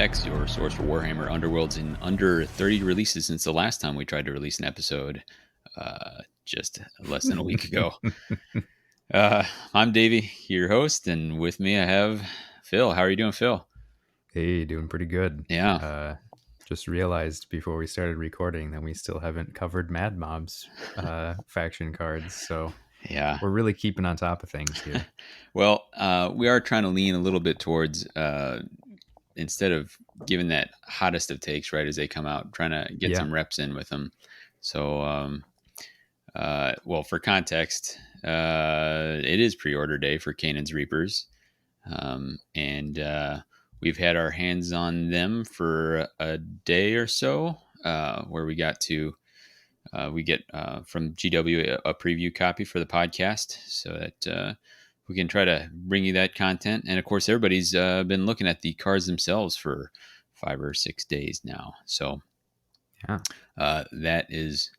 X, your source for Warhammer Underworlds in under 30 releases since the last time we tried to release an episode just less than a week ago. I'm Davy, your host, and with me I have Phil. How are you doing, Phil? Hey, doing pretty good. Yeah. Just realized before we started recording that we still haven't covered Mad Mob's faction cards, so Yeah. we're really keeping on top of things here. Well, we are trying to lean a little bit towards instead of giving that hottest of takes right as they come out, trying to get Yeah. some reps in with them. So, well, for context, it is pre-order day for Kainan's Reapers, and we've had our hands on them for a day or so, where we got to we get from GW a preview copy for the podcast, so that we can try to bring you that content. And of course, everybody's been looking at the cards themselves for 5 or 6 days now, so Yeah. that is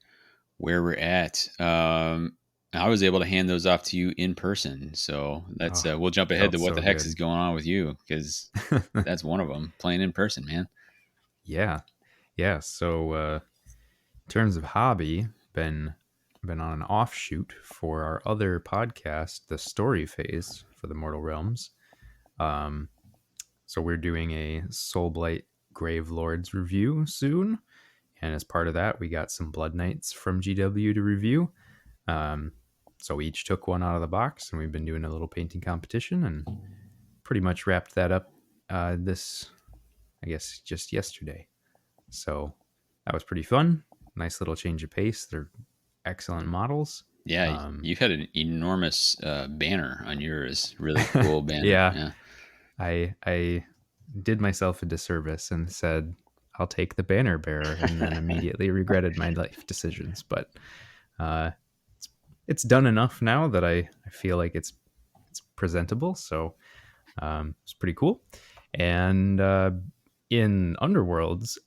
where we're at. I was able to hand those off to you in person, so that's Oh, we'll jump ahead felt to what so the heck is good. going on with you, because that's one of them, playing in person, man. Yeah. Yeah. So in terms of hobby, been on an offshoot for our other podcast, the story phase for the Mortal Realms. Um, so we're doing a Soulblight Grave Lords review soon. And as part of that, we got some Blood Knights from GW to review. Um, so we each took one out of the box, and we've been doing a little painting competition, and pretty much wrapped that up this, I guess, just yesterday. So that was pretty fun. Nice little change of pace. They're excellent models. Yeah, Um, you've had an enormous banner on yours, really cool banner. yeah, Yeah. I did myself a disservice and said I'll take the banner bearer, and then immediately regretted my life decisions. But uh, it's done enough now that I feel like it's presentable. So it's pretty cool. And in Underworlds,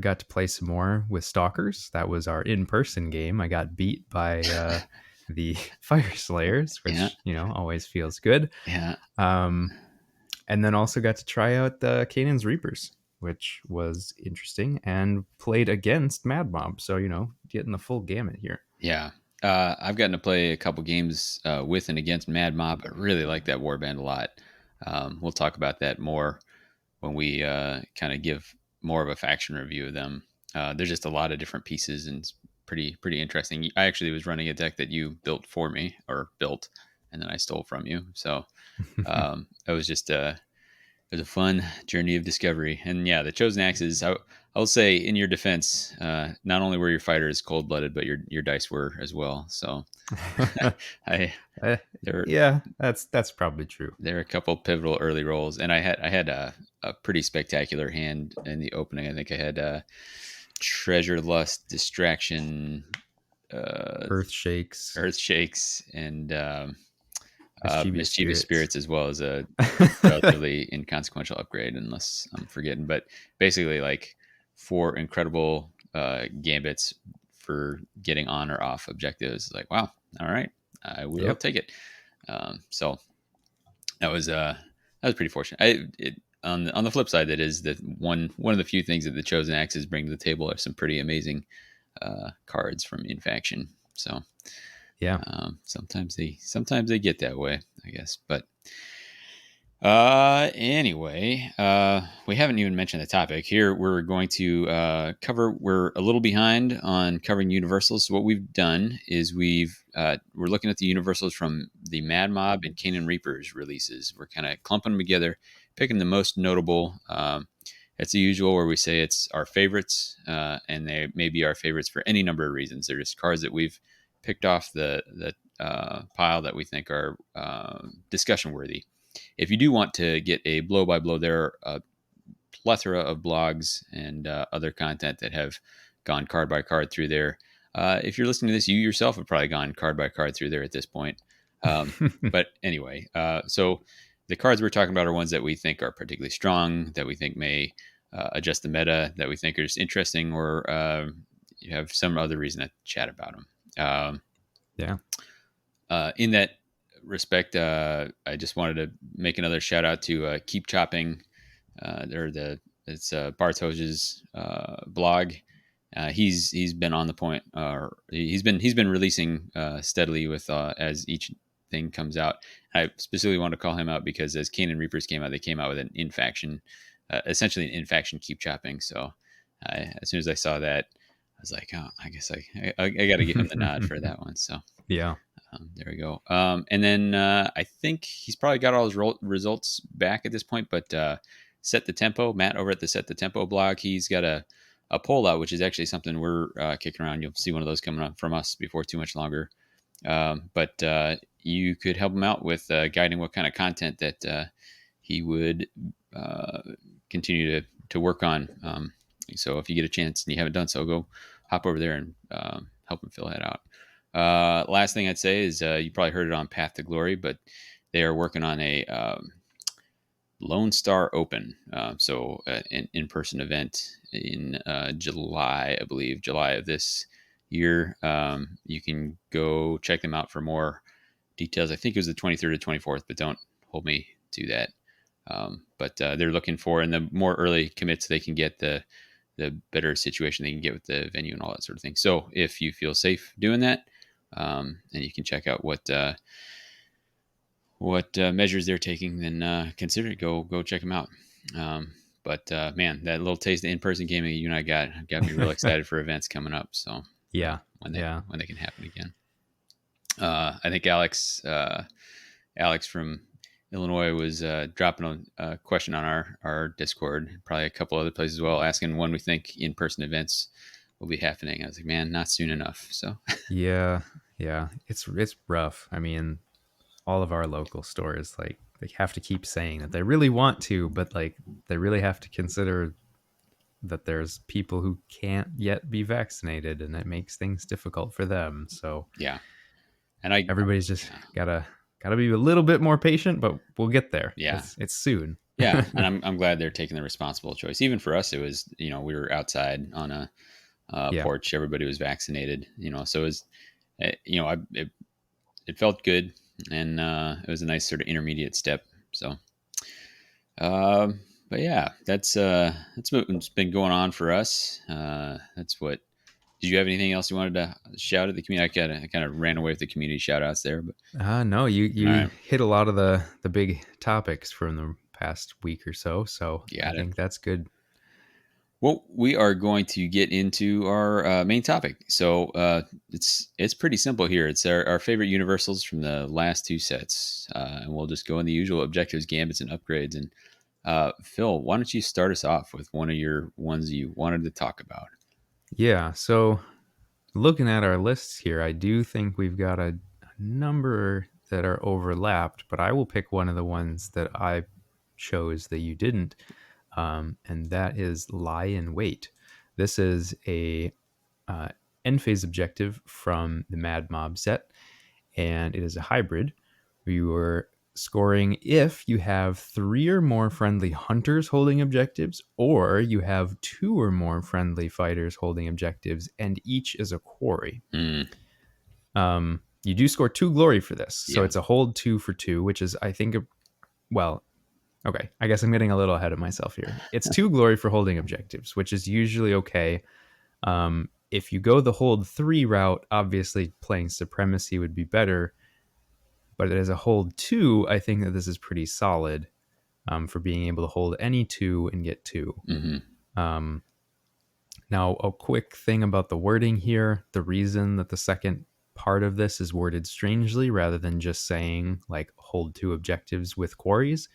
got to play some more with Stalkers. That was our in-person game. I got beat by the Fire Slayers, Yeah. which always feels good. Yeah. Um, and then also got to try out the Kanan's Reapers, which was interesting, and played against Mad Mob. So getting the full gamut here. Yeah. I've gotten to play a couple games with and against Mad Mob. I really like that warband a lot. We'll talk about that more when we kind of give more of a faction review of them. There's just a lot of different pieces, and it's pretty interesting. I actually was running a deck that you built for me, or built, and then I stole from you. So it was just it was a fun journey of discovery. And yeah, the Chosen Axes, I'll say in your defense, not only were your fighters cold blooded, but your dice were as well. So I there Yeah, that's probably true. there are a couple pivotal early rolls, and I had a pretty spectacular hand in the opening. I think I had Treasure Lust, Distraction, uh, Earth Shakes, Earth Shakes, and Mischievous Mischievous Spirits. Spirits, as well as a relatively inconsequential upgrade, unless I'm forgetting. But basically, like 4 incredible gambits for getting on or off objectives. Like, wow, all right, I will Yep. take it. So that was pretty fortunate. On the flip side, that is that one of the few things that the Chosen Axes bring to the table are some pretty amazing cards from in faction. So Yeah. sometimes they get that way, I guess. But anyway, we haven't even mentioned the topic here. We're going to cover. We're a little behind on covering universals. So what we've done is we're looking at the universals from the Mad Mob and Kainan Reapers releases. We're kind of clumping them together, picking the most notable. It's the usual where we say it's our favorites, and they may be our favorites for any number of reasons. They're just cards that we've picked off the pile that we think are discussion worthy. If you do want to get a blow by blow, there are a plethora of blogs and other content that have gone card by card through there. If you're listening to this, you yourself have probably gone card by card through there at this point. But anyway, so the cards we're talking about are ones that we think are particularly strong, that we think may adjust the meta, that we think are just interesting, or you have some other reason to chat about them. Yeah. In that respect, I just wanted to make another shout out to Keep Chopping. They're the it's Bartosz's blog. He's been on the point. He's been releasing steadily with as each thing comes out. I specifically wanted to call him out because as Kainan Reapers came out, they came out with an in faction, essentially an in faction keep chopping. So as soon as I saw that, I was like, oh, I guess I got to give him the nod for that one. So Yeah. there we go. And then I think he's probably got all his results back at this point. But Set the Tempo, Matt over at the Set the Tempo blog, he's got a poll out, which is actually something we're kicking around. You'll see one of those coming up from us before too much longer. But you could help him out with guiding what kind of content that he would continue to work on. So if you get a chance and you haven't done so, go hop over there and help him fill that out. Last thing I'd say is you probably heard it on Path to Glory, but they are working on a Lone Star Open, so an in-person event in July, I believe, July of this year. You can go check them out for more details. I think it was the 23rd to 24th, but don't hold me to that. But they're looking for, and the more early commits they can get, the better situation they can get with the venue and all that sort of thing. So if you feel safe doing that, and you can check out what measures they're taking, then consider it. Go check them out. But man, that little taste of in-person gaming you and I got me real excited for events coming up. So Yeah. when Yeah. they can happen again. I think Alex from Illinois was dropping a question on our Discord, probably a couple other places as well, asking when we think in-person events will be happening. I was like, man, not soon enough. So Yeah. Yeah. It's rough. I mean, all of our local stores, like, they have to keep saying that they really want to, but like they really have to consider that there's people who can't yet be vaccinated, and it makes things difficult for them. So yeah, and I everybody's just gotta be a little bit more patient, but we'll get there. yeah. It's soon. Yeah, and I'm glad they're taking the responsible choice. Even for us, it was, we were outside on a Yeah. porch. Everybody was vaccinated. So it was, it felt good, and it was a nice sort of intermediate step. So, but yeah, that's what's been going on for us. That's what. Did you have anything else you wanted to shout at the community? I kind of ran away with the community shout outs there, but No, all you right, hit a lot of the big topics from the past week or so. So I got it. think that's good. Well, we are going to get into our main topic. So it's pretty simple here. It's our favorite universals from the last two sets, and we'll just go in the usual objectives, gambits, and upgrades. And Phil, why don't you start us off with one of your ones you wanted to talk about? Yeah. So looking at our lists here, I do think we've got a number that are overlapped, but I will pick one of the ones that I chose that you didn't, and that is Lie in Wait. This is a end phase objective from the Mad Mob set, and it is a hybrid. You are scoring if you have 3 or more friendly hunters holding objectives, or you have 2 or more friendly fighters holding objectives, and each is a quarry. Mm, You do score 2 glory for this, so yeah, it's a hold 2 for 2, which is, I think, well, okay, I guess I'm getting a little ahead of myself here. It's 2 glory for holding objectives, which is usually okay. If you go the hold 3 route, obviously playing Supremacy would be better. But as a hold 2, I think that this is pretty solid for being able to hold any 2 and get 2. mm-hmm. Now, a quick thing about the wording here. The reason that the second part of this is worded strangely rather than just saying, like, hold 2 objectives with quarries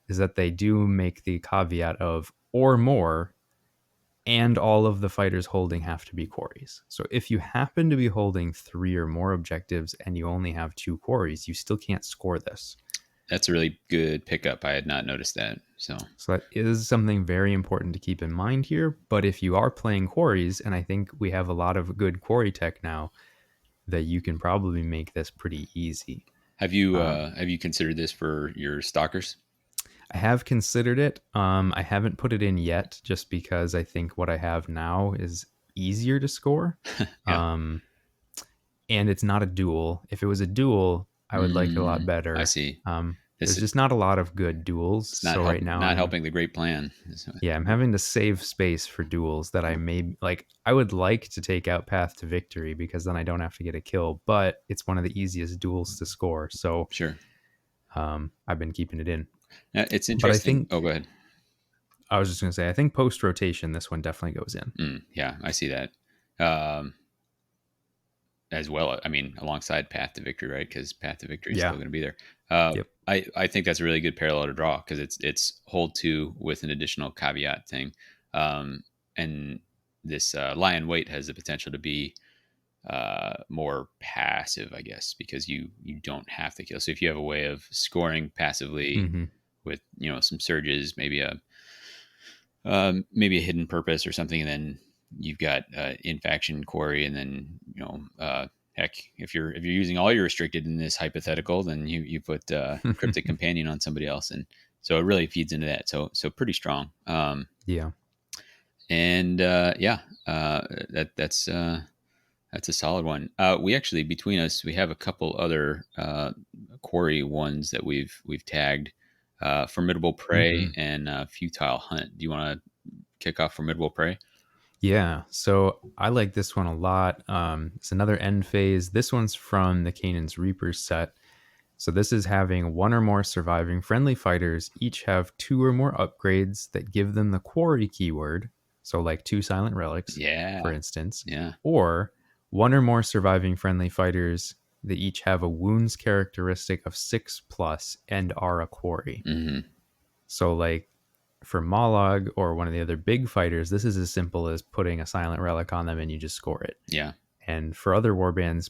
is that they do make the caveat of or more, and all of the fighters holding have to be quarries. So if you happen to be holding 3 or more objectives and you only have 2 quarries, you still can't score this. That's a really good pickup. I had not noticed that. So that is something very important to keep in mind here. But if you are playing quarries, and I think we have a lot of good quarry tech now, that you can probably make this pretty easy. have you considered this for your stalkers? I have considered it. I haven't put it in yet just because I think what I have now is easier to score. Yeah. And it's not a duel. If it was a duel, I would like it a lot better. I see. This There's is just not a lot of good duels. it's not So right now not helping the great plan. So, I'm having to save space for duels that I may like. I would like to take out Path to Victory because then I don't have to get a kill, but it's one of the easiest duels to score. So sure. I've been keeping it in. It's But I interesting. Oh, think go ahead. I was just gonna say I think post rotation this one definitely goes in. Yeah, I see that. Um, as well. I mean, alongside Path to Victory, right? Because Path to Victory is still Yeah. going to be there. Yep. I think that's a really good parallel to draw because it's hold two with an additional caveat thing, and this lion weight has the potential to be more passive, I guess, because you don't have to kill. So if you have a way of scoring passively Mm-hmm. with some surges, maybe a hidden purpose or something, and then you've got in faction quarry, and then heck, if you're using all your restricted in this hypothetical, then you put cryptic companion on somebody else, and so it really feeds into that. So pretty strong. Yeah. And yeah, that's a solid one. We actually between us we have a couple other quarry ones that we've tagged. Formidable Mm-hmm. prey and futile hunt. Do you want to kick off Formidable Prey? Yeah, so I like this one a lot. It's another end phase. This one's from the Kanan's Reapers set. So this is having one or more surviving friendly fighters each have two or more upgrades that give them the quarry keyword. So like two silent relics, Yeah, for instance, yeah. or one or more surviving friendly fighters that each have a wounds characteristic of 6 plus and are a quarry. Hmm. So like for Mollog or one of the other big fighters, this is as simple as putting a silent relic on them and you just score it. Yeah, And for other warbands,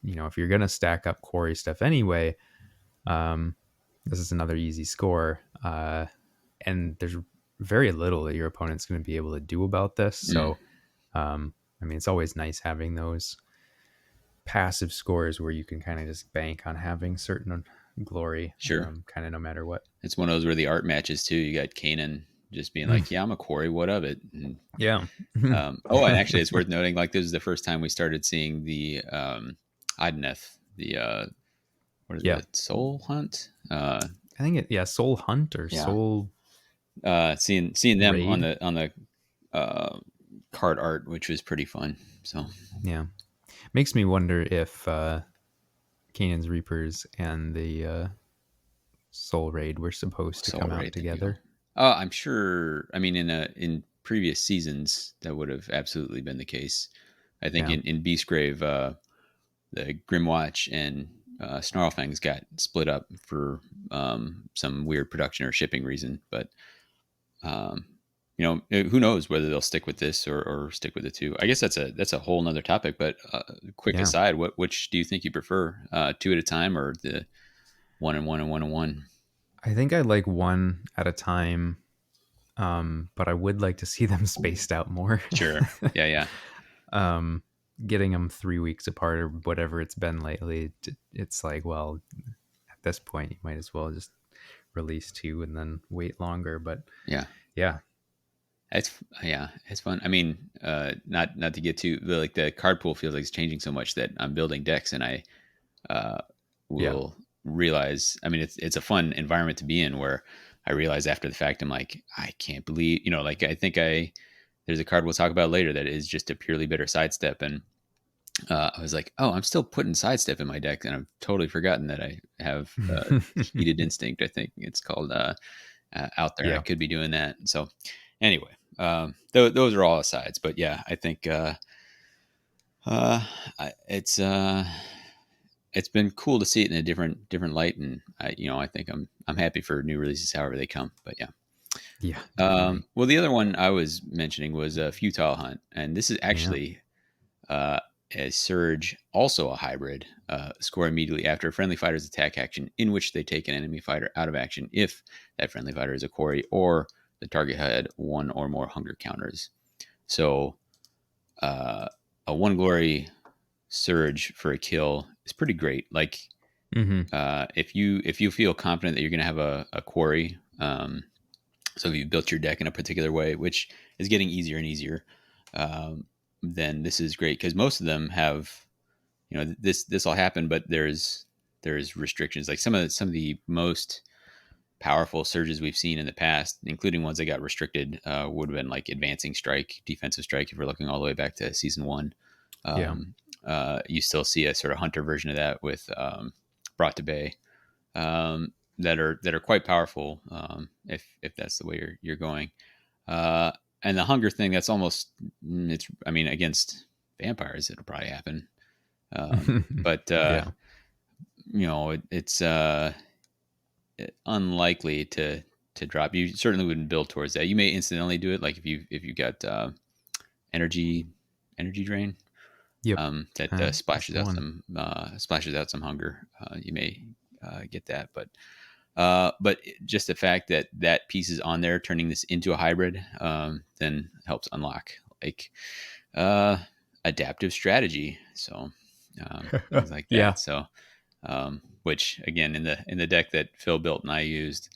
if you're gonna stack up quarry stuff anyway, um, this is another easy score. And there's very little that your opponent's going to be able to do about this. mm, So, I mean, it's always nice having those passive scores where you can kind of just bank on having certain glory, sure. kind of no matter what. It's one of those where the art matches too. You got Kainan just being like, "Yeah, I'm a quarry. What of it?" And, Yeah. and actually, it's worth noting. Like, this is the first time we started seeing the Idoneth, the what is Yeah. it, Soul Hunt? I think Soul Hunt or Yeah. Soul Seeing them on Raid. the uh, card art, which was pretty fun. So Yeah. Makes me wonder if Kanan's Reapers and the Soul Raid were supposed to Soul come out Raid, there you go. together. I'm sure. I mean, in previous seasons, that would have absolutely been the case. I think Yeah. in Beastgrave, the Grimwatch and Snarlfangs got split up for some weird production or shipping reason. But um, who knows whether they'll stick with this or stick with the two. I guess that's a whole nother topic. But quick Yeah. aside, which do you think you prefer, two at a time or the one and one and one and one? I think I like one at a time, but I would like to see them spaced out more. Sure. Yeah. Yeah. um, Getting them 3 weeks apart or whatever it's been lately, it's like, well, at this point, you might as well just release two and then wait longer. But Yeah. yeah, It's fun. I mean, not to get too like the card pool feels like it's changing so much that I'm building decks and I uh, yeah, will realize. I mean, it's a fun environment to be in where I realize after the fact I'm like I can't believe like I think there's a card we'll talk about later that is just a purely bitter sidestep and I was like, oh, I'm still putting sidestep in my deck and I've totally forgotten that I have heated instinct. I think it's called out there, and I yeah. could be doing that. So anyway, those are all asides, but yeah, I think uh, it's it's been cool to see it in a different light, and I think I'm happy for new releases however they come. But yeah. Yeah, definitely. Well, the other one I was mentioning was a futile hunt, and this is Yeah. actually uh, a surge, also a hybrid. Score immediately after a friendly fighter's attack action, in which they take an enemy fighter out of action if that friendly fighter is a quarry or the target had one or more hunger counters. So, uh, a one glory surge for a kill is pretty great. Like, Mm-hmm. if you feel confident that you're going to have a quarry, so if you built your deck in a particular way, which is getting easier and easier, then this is great because most of them have, this all happen, but there's there's restrictions. Like some of the most powerful surges we've seen in the past, including ones that got restricted, would have been like advancing strike, defensive strike. If we're looking all the way back to season one, Yeah. um, you still see a sort of hunter version of that with brought to bay, that are quite powerful, if that's the way you're going. Uh, and the hunger thing, that's almost it's. I mean, against vampires, it'll probably happen. But Yeah. it's unlikely to drop. You certainly wouldn't build towards that. You may incidentally do it, like if you got energy energy drain, Yep. that That's the one. splashes out some hunger. You may get that, but just the fact that that piece is on there, turning this into a hybrid, then helps unlock like uh, adaptive strategy. So things like Yeah. that. So which again in the deck that Phil built and I used,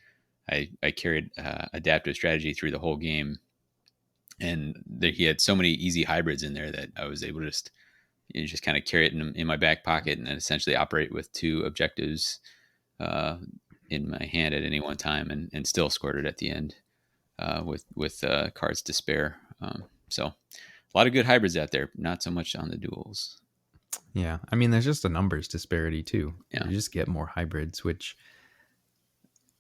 I carried adaptive strategy through the whole game, and he had so many easy hybrids in there that I was able to just kind of carry it in my back pocket and then essentially operate with two objectives uh, in my hand at any one time, and still scored it at the end with cards to spare. So a lot of good hybrids out there, not so much on the duels. Yeah. I mean, there's just a numbers disparity too. Yeah, You just get more hybrids, which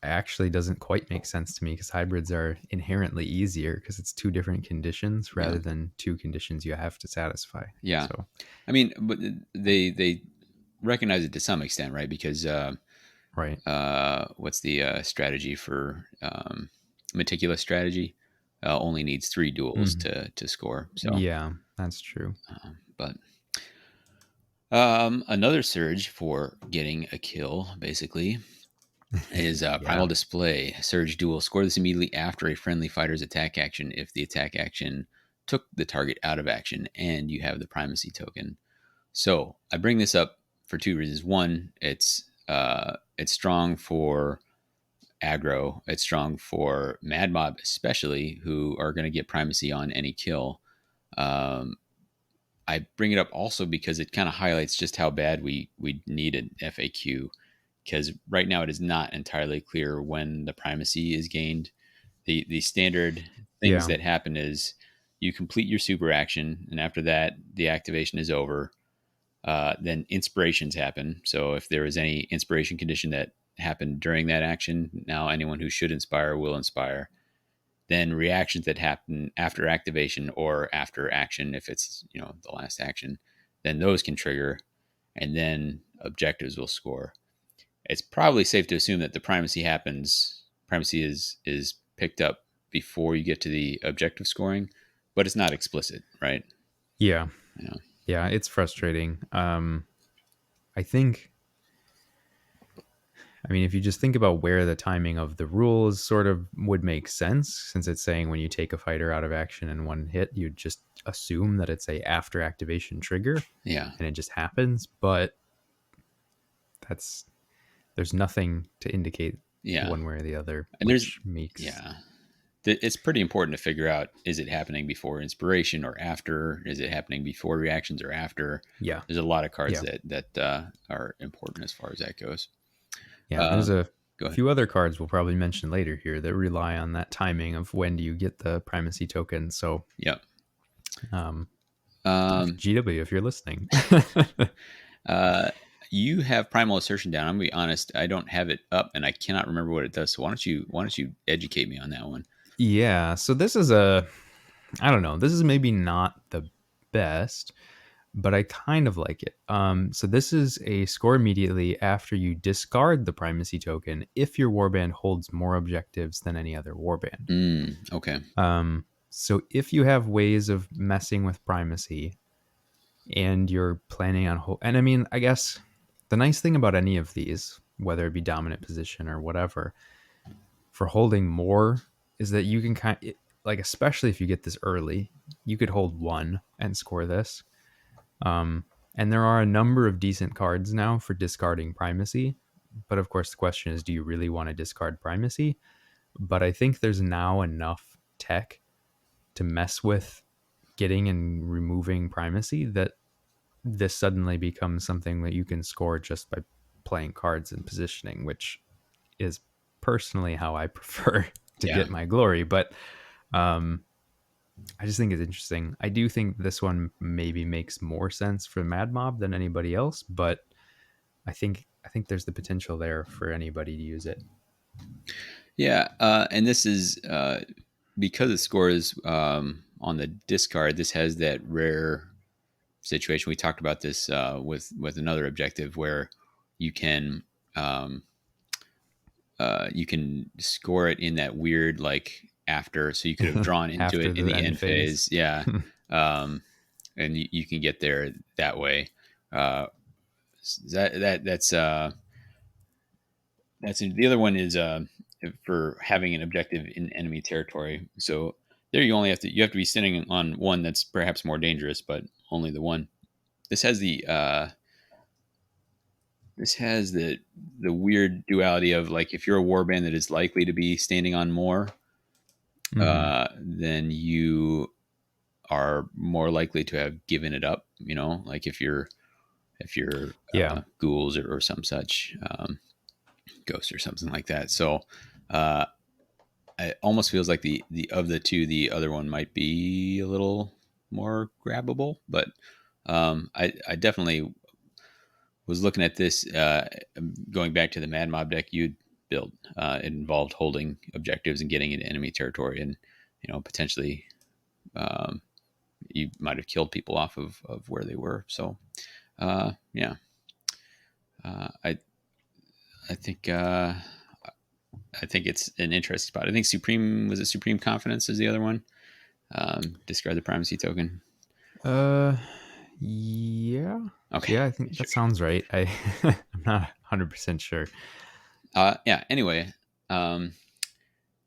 actually doesn't quite make sense to me because hybrids are inherently easier because it's two different conditions yeah, rather than two conditions you have to satisfy. yeah. So, I mean, but they recognize it to some extent, right? Because right. what's the strategy for meticulous strategy? Only needs three duels Mhm. to score. So, Yeah, that's true. but another surge for getting a kill, basically, is Primal Yeah. Display. Surge duel. Score this immediately after a friendly fighter's attack action if the attack action took the target out of action and you have the primacy token. So I bring this up for two reasons. One, it's strong for aggro. It's strong for Mad Mob, especially, who are going to get primacy on any kill. Um, I bring it up also because it kind of highlights just how bad we need an FAQ, because right now it is not entirely clear when the primacy is gained. The standard things Yeah. that happen is you complete your super action, and after that the activation is over. Then inspirations happen. So if there was any inspiration condition that happened during that action, now anyone who should inspire will inspire. Then reactions that happen after activation or after action, if it's the last action, then those can trigger, and then objectives will score. It's probably safe to assume that the primacy happens. Primacy is picked up before you get to the objective scoring, but it's not explicit, right? Yeah. Yeah, Yeah, it's frustrating. I think I mean if you just think about where the timing of the rules sort of would make sense since it's saying when you take a fighter out of action in one hit, you'd just assume that it's a after activation trigger yeah, and it just happens, but that's there's nothing to indicate yeah. one way or the other, And there's which makes yeah, it's pretty important to figure out, is it happening before inspiration or after? Is it happening before reactions or after? yeah. There's a lot of cards Yeah. that are important as far as that goes. Yeah, and Uh, there's a Go ahead. few other cards we'll probably mention later here that rely on that timing of when do you get the primacy token. So, Yep. um, if Um, GW, if you're listening, uh, you have primal assertion down. I'm gonna be honest. I don't have it up, and I cannot remember what it does. So why don't you educate me on that one? yeah. So this is I don't know. This is maybe not the best, but I kind of like it. So this is a score immediately after you discard the primacy token if your warband holds more objectives than any other warband. Okay. So if you have ways of messing with primacy and you're planning on and I mean, I guess the nice thing about any of these, whether it be dominant position or whatever, for holding more is that you can like, especially if you get this early, you could hold one and score this. And there are a number of decent cards now for discarding primacy. But of course, the question is, do you really want to discard primacy? But I think there's now enough tech to mess with getting and removing primacy that this suddenly becomes something that you can score just by playing cards and positioning, which is personally how I prefer to Yeah. get my glory. But um, I just think it's interesting. I do think this one maybe makes more sense for Mad Mob than anybody else, but I think there's the potential there for anybody to use it. Yeah. And this is because it scores on the discard. This has that rare situation. We talked about this with another objective where you can um, you can score it in that weird like after, so you could have drawn into After it in the the end end phase. phase. Yeah. Um, and you can get there that way. Uh, that's the other one is for having an objective in enemy territory. So there you have to be sitting on one that's perhaps more dangerous, but only the one. This has the weird duality of like if you're a warband that is likely to be standing on more, Hmm. then you are more likely to have given it up. You know, like if you're Yeah. ghouls or some such ghosts or something like that. So uh, it almost feels like the of the two, the other one might be a little more grabbable. But I definitely was looking at this, going back to the Mad Mob deck you'd built. It involved holding objectives and getting into enemy territory, and potentially um, you might have killed people off of where they were. So yeah, I I think I think it's an interesting spot. I think Supreme Confidence is the other one. Discard the primacy token. Uh, yeah. Okay, Yeah, I think sure. that sounds right. I'm not 100% sure. Yeah. Anyway, um,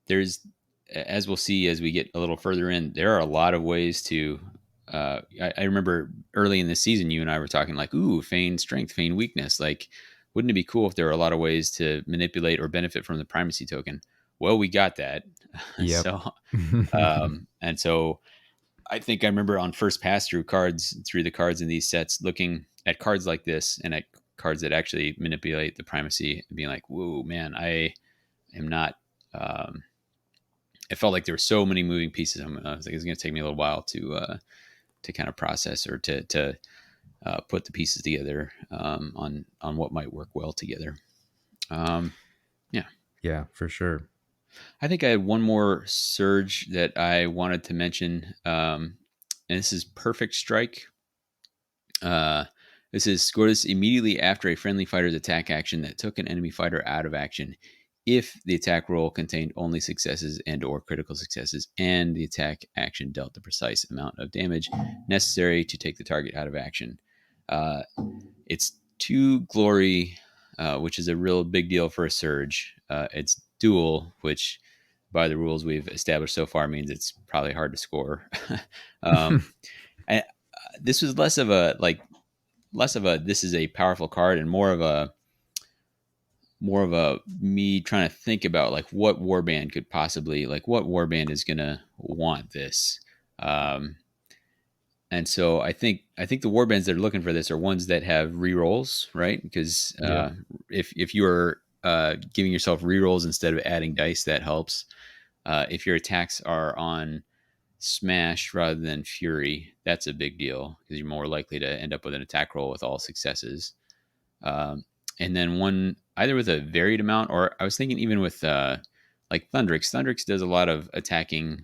there's as we'll see as we get a little further in, there are a lot of ways to. I remember early in the season, you and I were talking like, "Ooh, feign strength, feign weakness." Like, wouldn't it be cool if there were a lot of ways to manipulate or benefit from the primacy token? Well, we got that. Yep. so, and so I think I remember on first pass through the cards in these sets, looking at cards like this and at cards that actually manipulate the primacy, and being like, "Whoa, man, I am not." Um, it felt like there were so many moving pieces. I was like, it's going to take me a little while to kind of process or to put the pieces together on what might work well together. Um, yeah, Yeah, for sure. I think I had one more surge that I wanted to mention, and this is Perfect Strike. Uh, this is score this immediately after a friendly fighter's attack action that took an enemy fighter out of action. If the attack roll contained only successes and/or critical successes, and the attack action dealt the precise amount of damage necessary to take the target out of action, uh, it's two glory, which is a real big deal for a surge. It's dual, which by the rules we've established so far means it's probably hard to score. um, I, this was less of a this is a powerful card and more of a me trying to think about like what warband could possibly like what warband is gonna want this. Um, and so I think the warbands that are looking for this are ones that have rerolls, right? Because Yep. if you are giving yourself rerolls instead of adding dice, that helps. If your attacks are on smash rather than fury, that's a big deal because you're more likely to end up with an attack roll with all successes. Um, and then one either with a varied amount, or I was thinking even with like Thundrix. Thundrix does a lot of attacking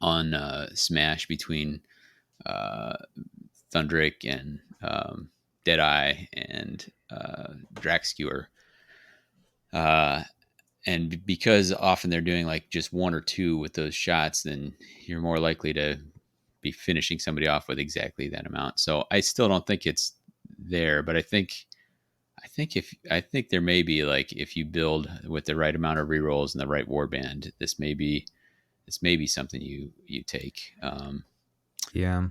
on smash between uh, Thundrick and Deadeye and Draxskewer. Uh, and because often they're doing like just one or two with those shots, then you're more likely to be finishing somebody off with exactly that amount. So I still don't think it's there, but I think there may be like if you build with the right amount of rerolls and the right warband, this may be something you take. Yeah.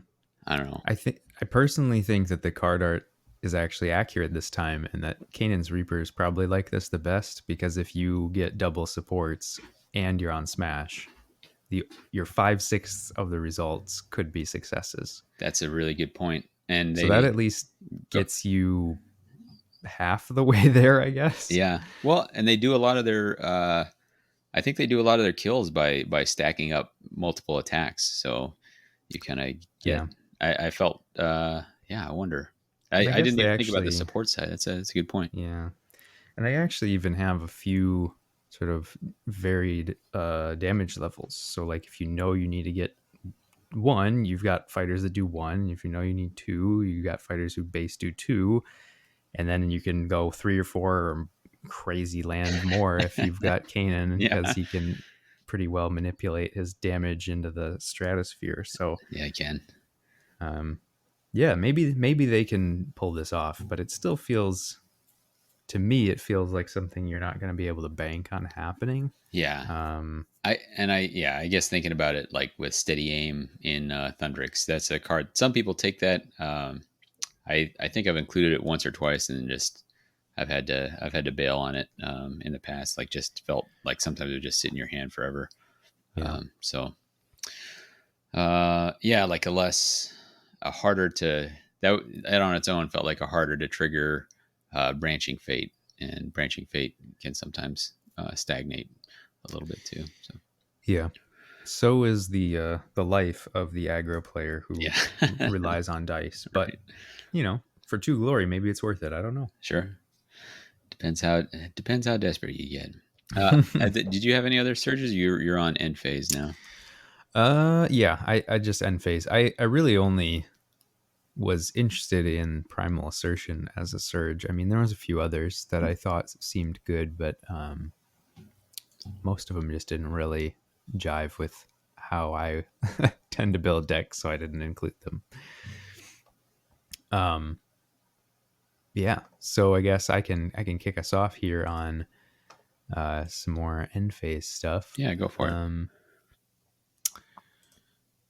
I don't know. I personally think that the card art is actually accurate this time, and that Kanan's Reapers probably like this the best because if you get double supports and you're on Smash, your 5/6 of the results could be successes. That's a really good point. And So that they at least go, gets you half the way there, I guess. Yeah. Well, and they do a lot of their. I think they do a lot of their kills by stacking up multiple attacks. So you kind of get. Yeah. I felt. Yeah. I wonder. And I I guess didn't they even think about the actually, support side. That's a good point. yeah. And they actually even have a few sort of varied damage levels. So, like, if you know you need to get one, you've got fighters that do one. If you know you need two, you got fighters who base do two. And then you can go three or four or crazy land more if you've got Kainan, because Yeah. he can pretty well manipulate his damage into the stratosphere. So, Yeah. I can. um, yeah, maybe they can pull this off, but it still feels, to me, it feels like something you're not going to be able to bank on happening. Yeah. Um, I guess thinking about it like with steady aim in Thundrix, that's a card. Some people take that. I think I've included it once or twice, and just I've had to bail on it in the past. Like just felt like sometimes it would just sit in your hand forever. yeah, So yeah, like a harder to that on its own felt like a harder to trigger branching fate, and branching fate can sometimes stagnate a little bit too. So yeah. So is the life of the aggro player who yeah, relies on dice, but right, for two glory, maybe it's worth it. I don't know. sure. Depends how desperate you get. Did you have any other surges? You're on end phase now. Yeah, I just end phase. I really only was interested in Primal Assertion as a surge. I mean, there was a few others that I thought seemed good, but most of them just didn't really jive with how I tend to build decks, so I didn't include them. Um, yeah, so I guess I can kick us off here on some more end phase stuff. Yeah, go for it.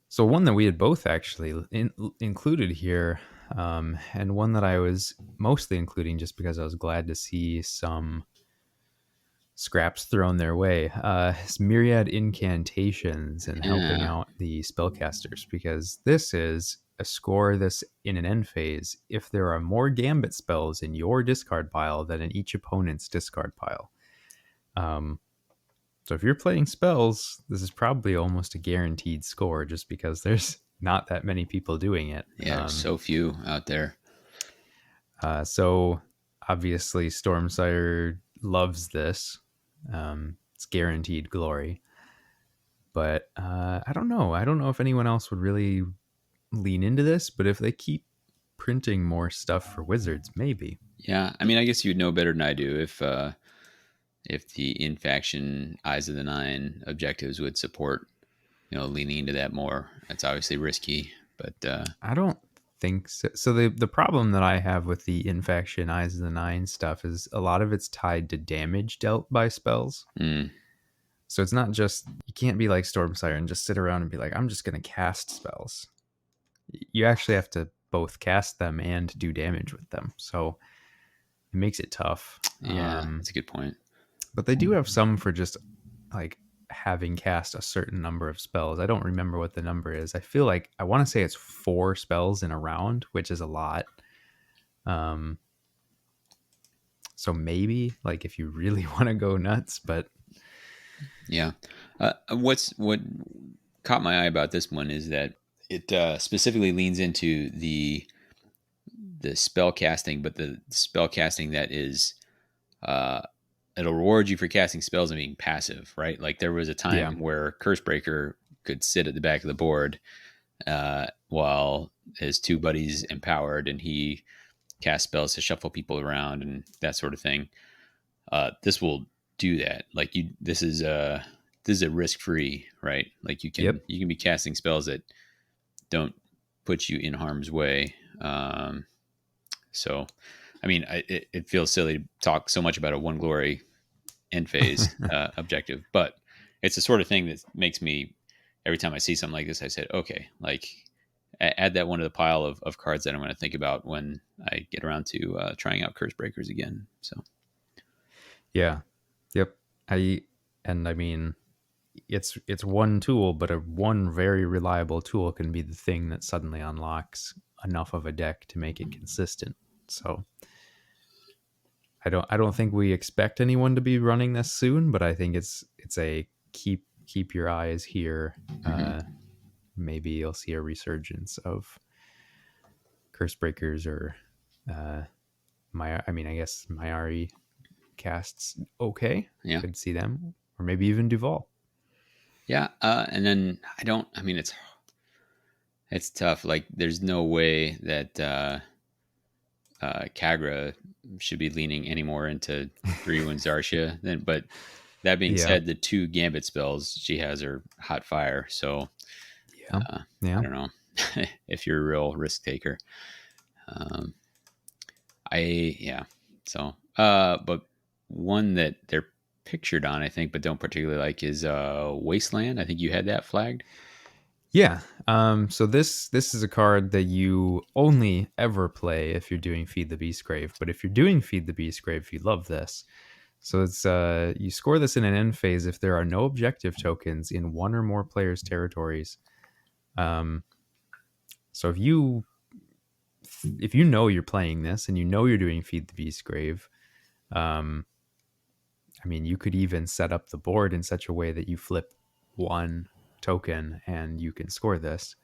So one that we had both actually included here, and one that I was mostly including just because I was glad to see some scraps thrown their way, is myriad incantations and helping Yeah, out the spellcasters, because this is a score this in an end phase if there are more gambit spells in your discard pile than in each opponent's discard pile. Um, so if you're playing spells, this is probably almost a guaranteed score just because there's not that many people doing it. yeah. There's so few out there. So obviously Stormsire loves this. It's guaranteed glory. But I don't know. I don't know if anyone else would really lean into this, but if they keep printing more stuff for Wizards, maybe. Yeah, I mean, I guess you'd know better than I do if the in faction Eyes of the Nine objectives would support, leaning into that more. That's obviously risky, but I don't think so. So the problem that I have with the Infection Eyes of the Nine stuff is a lot of it's tied to damage dealt by spells. mm, So it's not just, you can't be like Stormsire and just sit around and be like, I'm just going to cast spells. You actually have to both cast them and do damage with them. So it makes it tough. yeah, that's a good point. But they do have some for just like having cast a certain number of spells. I don't remember what the number is. I feel like I want to say it's 4 spells in a round, which is a lot. Um, so maybe like if you really want to go nuts, but Yeah, what caught my eye about this one is that it specifically leans into the spell casting, but the spell casting that is uh, it'll reward you for casting spells and being passive, right? Like there was a yeah, time where Cursebreaker could sit at the back of the board while his two buddies empowered, and he cast spells to shuffle people around and that sort of thing. This will do that. Like this is a risk free, right? Like yep, you can be casting spells that don't put you in harm's way. So, I mean, it feels silly to talk so much about a one glory end phase objective, but it's the sort of thing that makes me every time I see something like this, I said, okay, like add that one to the pile of cards that I'm going to think about when I get around to trying out Curse Breakers again. So, yeah, yep. I mean, it's one tool, but a one very reliable tool can be the thing that suddenly unlocks enough of a deck to make it consistent. So I don't think we expect anyone to be running this soon, but I think it's a keep your eyes here. Hmm. Maybe you'll see a resurgence of curse breakers or uh I mean, I guess Mayari casts okay. Yeah. Could see them, or maybe even Duval. Yeah. And then I don't. I mean, it's tough. Like, there's no way that Kagra should be leaning any more into 3-1 Zarshia. Then, but that being Yeah, said, the 2 Gambit spells she has are hot fire. So yeah, I yeah, don't know if you're a real risk taker. Um, I yeah. So but one that they're pictured on, I think, but don't particularly like is Wasteland. I think you had that flagged. yeah. So this is a card that you only ever play if you're doing Feed the Beastgrave. But if you're doing Feed the Beastgrave, you love this. So it's you score this in an end phase if there are no objective tokens in one or more players' territories. Um, so if you know you're playing this and you know you're doing Feed the Beastgrave, um, I mean, you could even set up the board in such a way that you flip one token and you can score this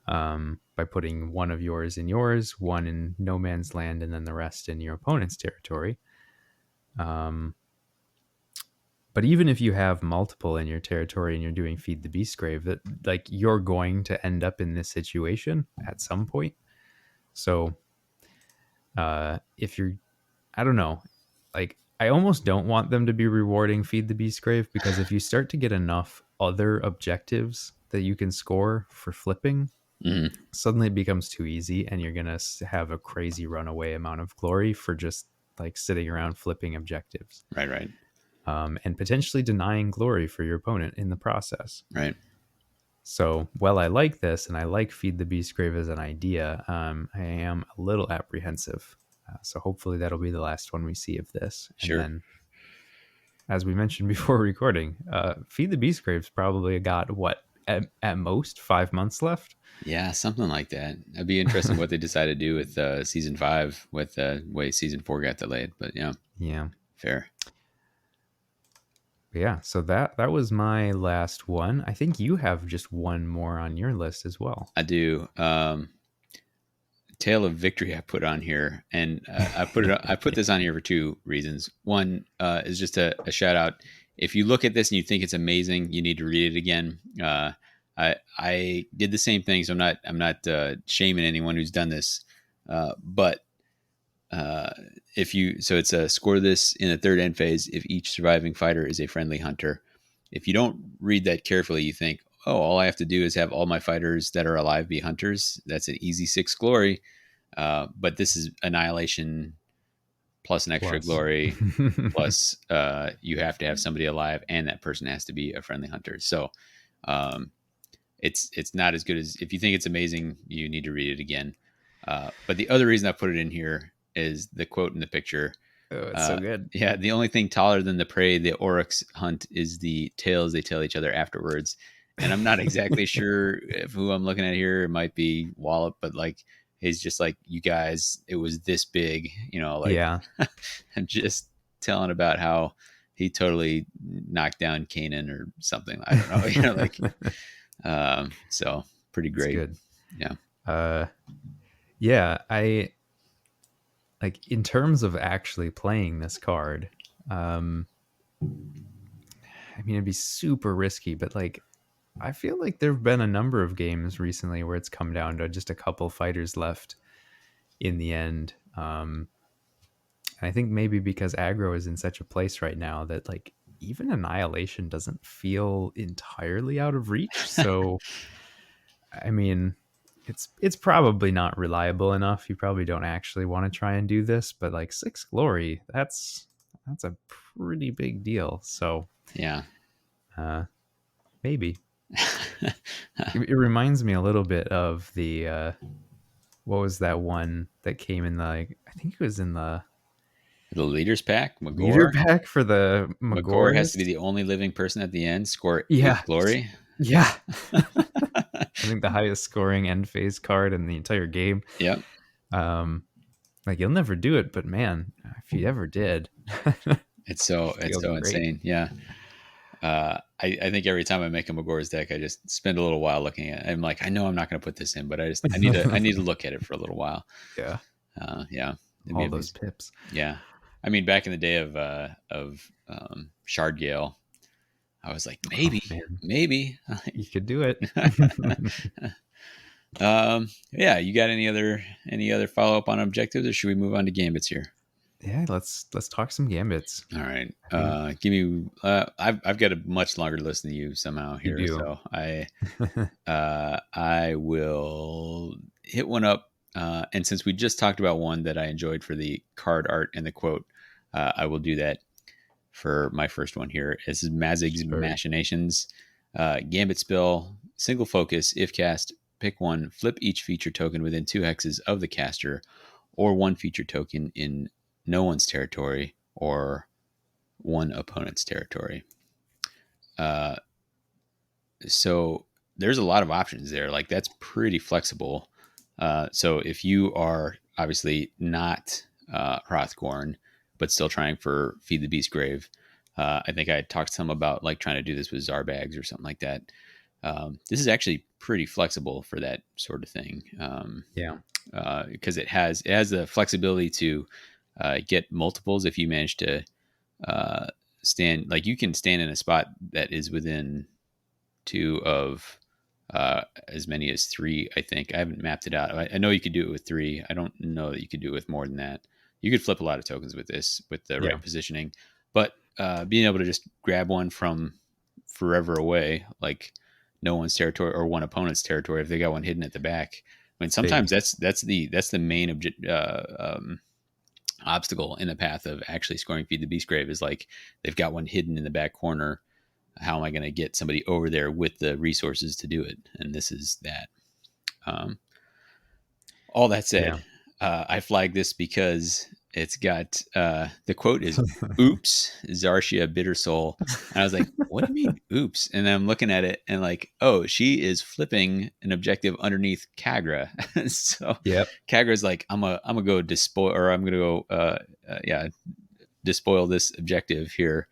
by putting one of yours in yours, one in no man's land, and then the rest in your opponent's territory. Um, but even if you have multiple in your territory and you're doing Feed the Beastgrave, that like you're going to end up in this situation at some point. So if you're, I don't know, like I almost don't want them to be rewarding Feed the Beastgrave, because if you start to get enough other objectives that you can score for flipping, Mm, suddenly it becomes too easy and you're going to have a crazy runaway amount of glory for just like sitting around flipping objectives, right, right, and potentially denying glory for your opponent in the process. right. So, while I like this and I like Feed the Beastgrave as an idea, I am a little apprehensive. So, hopefully, that'll be the last one we see of this. And Sure. then, as we mentioned before recording, Feed the Beastgrave's probably got what, at most 5 months left? Yeah, something like that. It'd be interesting what they decide to do with season 5 with the way season 4 got delayed. But yeah, Yeah. fair. Yeah, so that was my last one. I think you have just one more on your list as well. I do. Tale of Victory I put on here, and I put this on here for 2 reasons. One is just a shout out. If you look at this and you think it's amazing, you need to read it again. I did the same thing, so I'm not shaming anyone who's done this. But if you so it's a score this in the third end phase if each surviving fighter is a friendly hunter. If you don't read that carefully, you think, oh, all I have to do is have all my fighters that are alive be hunters. That's an easy 6 glory. But this is annihilation plus an extra Plus. glory plus you have to have somebody alive and that person has to be a friendly hunter. So um, it's not as good as if you think it's amazing, you need to read it again. But the other reason I put it in here is the quote in the picture. Oh, it's so Uh, good. yeah, the only thing taller than the prey the oryx hunt is the tales they tell each other afterwards. And I'm not exactly sure if who I'm looking at here. It might be Wallop, but like he's just like, you guys, it was this big, like Yeah, I'm just telling about how he totally knocked down Kainan or something. I don't know, like so pretty it's great. good. Yeah. Uh, yeah, I like in terms of actually playing this card. Um, I mean, it'd be super risky, but like I feel like there've been a number of games recently where it's come down to just a couple fighters left in the end. And I think maybe because aggro is in such a place right now that like even annihilation doesn't feel entirely out of reach. So I mean, it's probably not reliable enough. You probably don't actually want to try and do this, but like 6 glory, that's a pretty big deal. So Yeah. uh, maybe it reminds me a little bit of the what was that one that came in the like, I think it was in the The leaders pack, leader Magor. pack for the Magor has to be Magorius. the only living person at the end, score 8 Yeah, glory. yeah. I think the highest scoring end phase card in the entire game. Yep. Um, Like you'll never do it, but man, if you ever did, It's feel so great. insane. Yeah. I think every time I make a Magore's deck, I just spend a little while looking at it. I'm like, I know I'm not going to put this in, but I need to look at it for a little while. Yeah, Yeah, it'd be all those amazing. pips. Yeah. I mean, back in the day of Shard Gale, I was like, Oh maybe, man, maybe. you could do it. Yeah. You got any other follow up on objectives, or should we move on to gambits here? Yeah, let's talk some gambits. All right. I mean, Give me. I've got a much longer list than you somehow you here, do. so I will hit one up. And since we just talked about one that I enjoyed for the card art and the quote, I will do that for my first one here. This is Mazig's Sure. Machinations. Gambit spell, single focus. If cast, pick one. Flip each feature token within 2 hexes of the caster, or one feature token in no one's territory or one opponent's territory. Uh, so there's a lot of options there. Like that's pretty flexible. So if you are obviously not Hrothgorn, but still trying for Feed the Beast Grave, I think I talked some about like trying to do this with Zarbags or something like that. This is actually pretty flexible for that sort of thing, Yeah. because it has the flexibility to get multiples if you manage to uh, stand. Like you can stand in a spot that is within two of as many as three. I think I haven't mapped it out. I know you could do it with three. I don't know that you could do it with more than that. You could flip a lot of tokens with this with the Yeah. right positioning, but being able to just grab one from forever away, like no one's territory or one opponent's territory, if they got one hidden at the back. I mean, sometimes Big. that's the main obstacle in the path of actually scoring Feed the Beast Grave is like they've got one hidden in the back corner. How am I going to get somebody over there with the resources to do it? And this is that. Um, all that Yeah. said, I flagged this because it's got the quote is "Oops, Zarshia Bitter Soul," and I was like, "What do you mean, oops?" And then I'm looking at it and like, oh, she is flipping an objective underneath Kagra. So Yep. Kagra's like, I'm gonna go despoil, or I'm gonna go, yeah, despoil this objective here,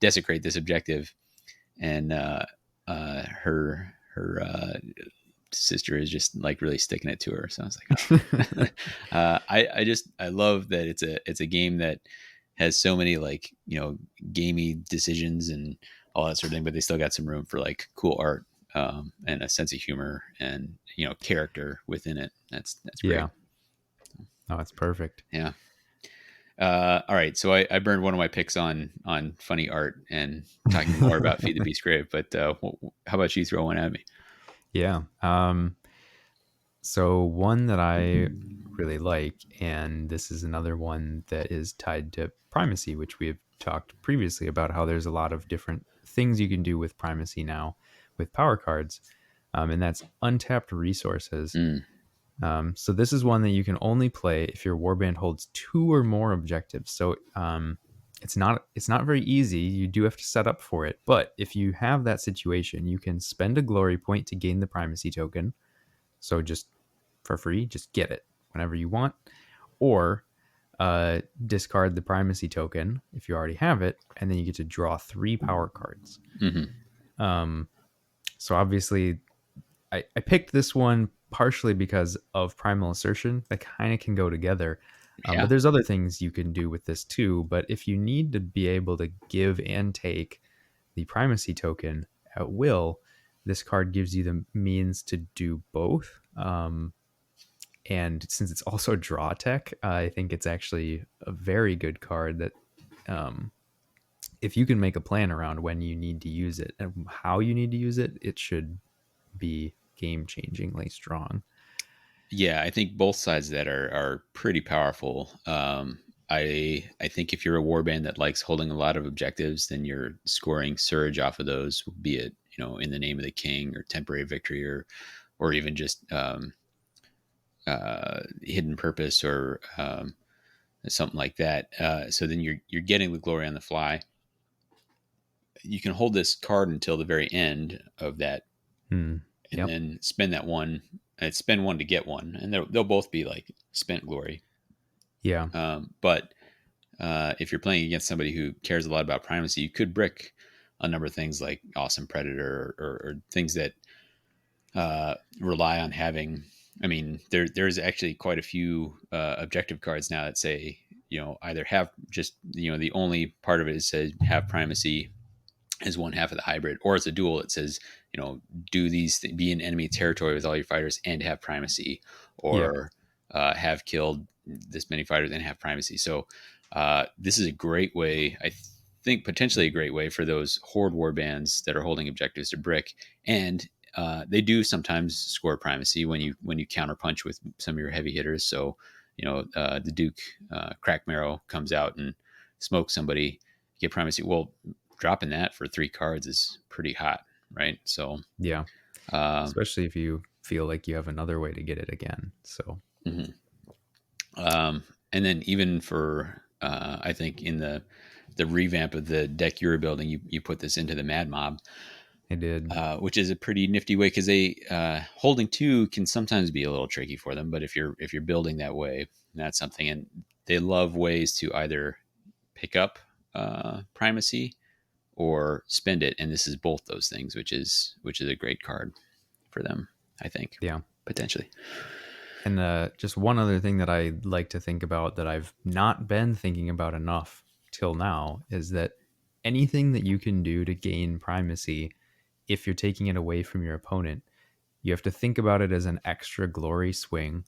desecrate this objective, and her sister is just like really sticking it to her. So I was like, oh. I love that it's a game that has so many like gamey decisions and all that sort of thing, but they still got some room for like cool art, and a sense of humor and character within it. That's great. Yeah. Oh, it's perfect. Yeah. All right, so I burned one of my picks on funny art and talking more about Feed the Beast Grave, but how about you throw one at me? Yeah. So one that I really like, and this is another one that is tied to primacy, which we have talked previously about how there's a lot of different things you can do with primacy now with power cards, and that's untapped resources. Mm, So this is one that you can only play if your warband holds two or more objectives. So it's not very easy. You do have to set up for it, but if you have that situation, you can spend a glory point to gain the primacy token. So just for free, just get it whenever you want, or discard the primacy token if you already have it, and then you get to draw three power cards. hmm Um, so obviously, I picked this one partially because of primal assertion that kind of can go together. But Yeah. there's other things you can do with this too. But if you need to be able to give and take the primacy token at will, this card gives you the means to do both. And since it's also draw tech, I think it's actually a very good card that um, if you can make a plan around when you need to use it and how you need to use it, it should be game changingly strong. Yeah, I think both sides of that are pretty powerful. I think if you're a warband that likes holding a lot of objectives, then you're scoring surge off of those, be it in the name of the king or temporary victory or even just hidden purpose or something like that. So then you're getting the glory on the fly. You can hold this card until the very end of that, Hmm. and Yep. then spend that one. And spend one to get one, and they'll both be like spent glory. Yeah. But if you're playing against somebody who cares a lot about primacy, you could brick a number of things like Awesome Predator or things that rely on having. I mean, there's actually quite a few objective cards now that say, either have just, the only part of it is says have primacy as one half of the hybrid, or it's a duel that says, do be in enemy territory with all your fighters and have primacy, Yeah. or have killed this many fighters and have primacy. So this is a great way, I think, potentially a great way for those horde war bands that are holding objectives to brick. And they do sometimes score primacy when you counterpunch with some of your heavy hitters. So the Duke Crack Marrow comes out and smokes somebody, get primacy. Well, dropping that for 3 cards is pretty hot, right? So, Yeah. uh, Especially if you feel like you have another way to get it again. So mhm. And then even for, I think in the revamp of the deck you were building, you put this into the Mad Mob, I did. which is a pretty nifty way because they holding 2 can sometimes be a little tricky for them. But if you're building that way, that's something, and they love ways to either pick up primacy or spend it, and this is both those things, which is a great card for them, I think, Yeah. potentially. And just one other thing that I like to think about that I've not been thinking about enough till now is that anything that you can do to gain primacy, if you're taking it away from your opponent, you have to think about it as an extra glory swing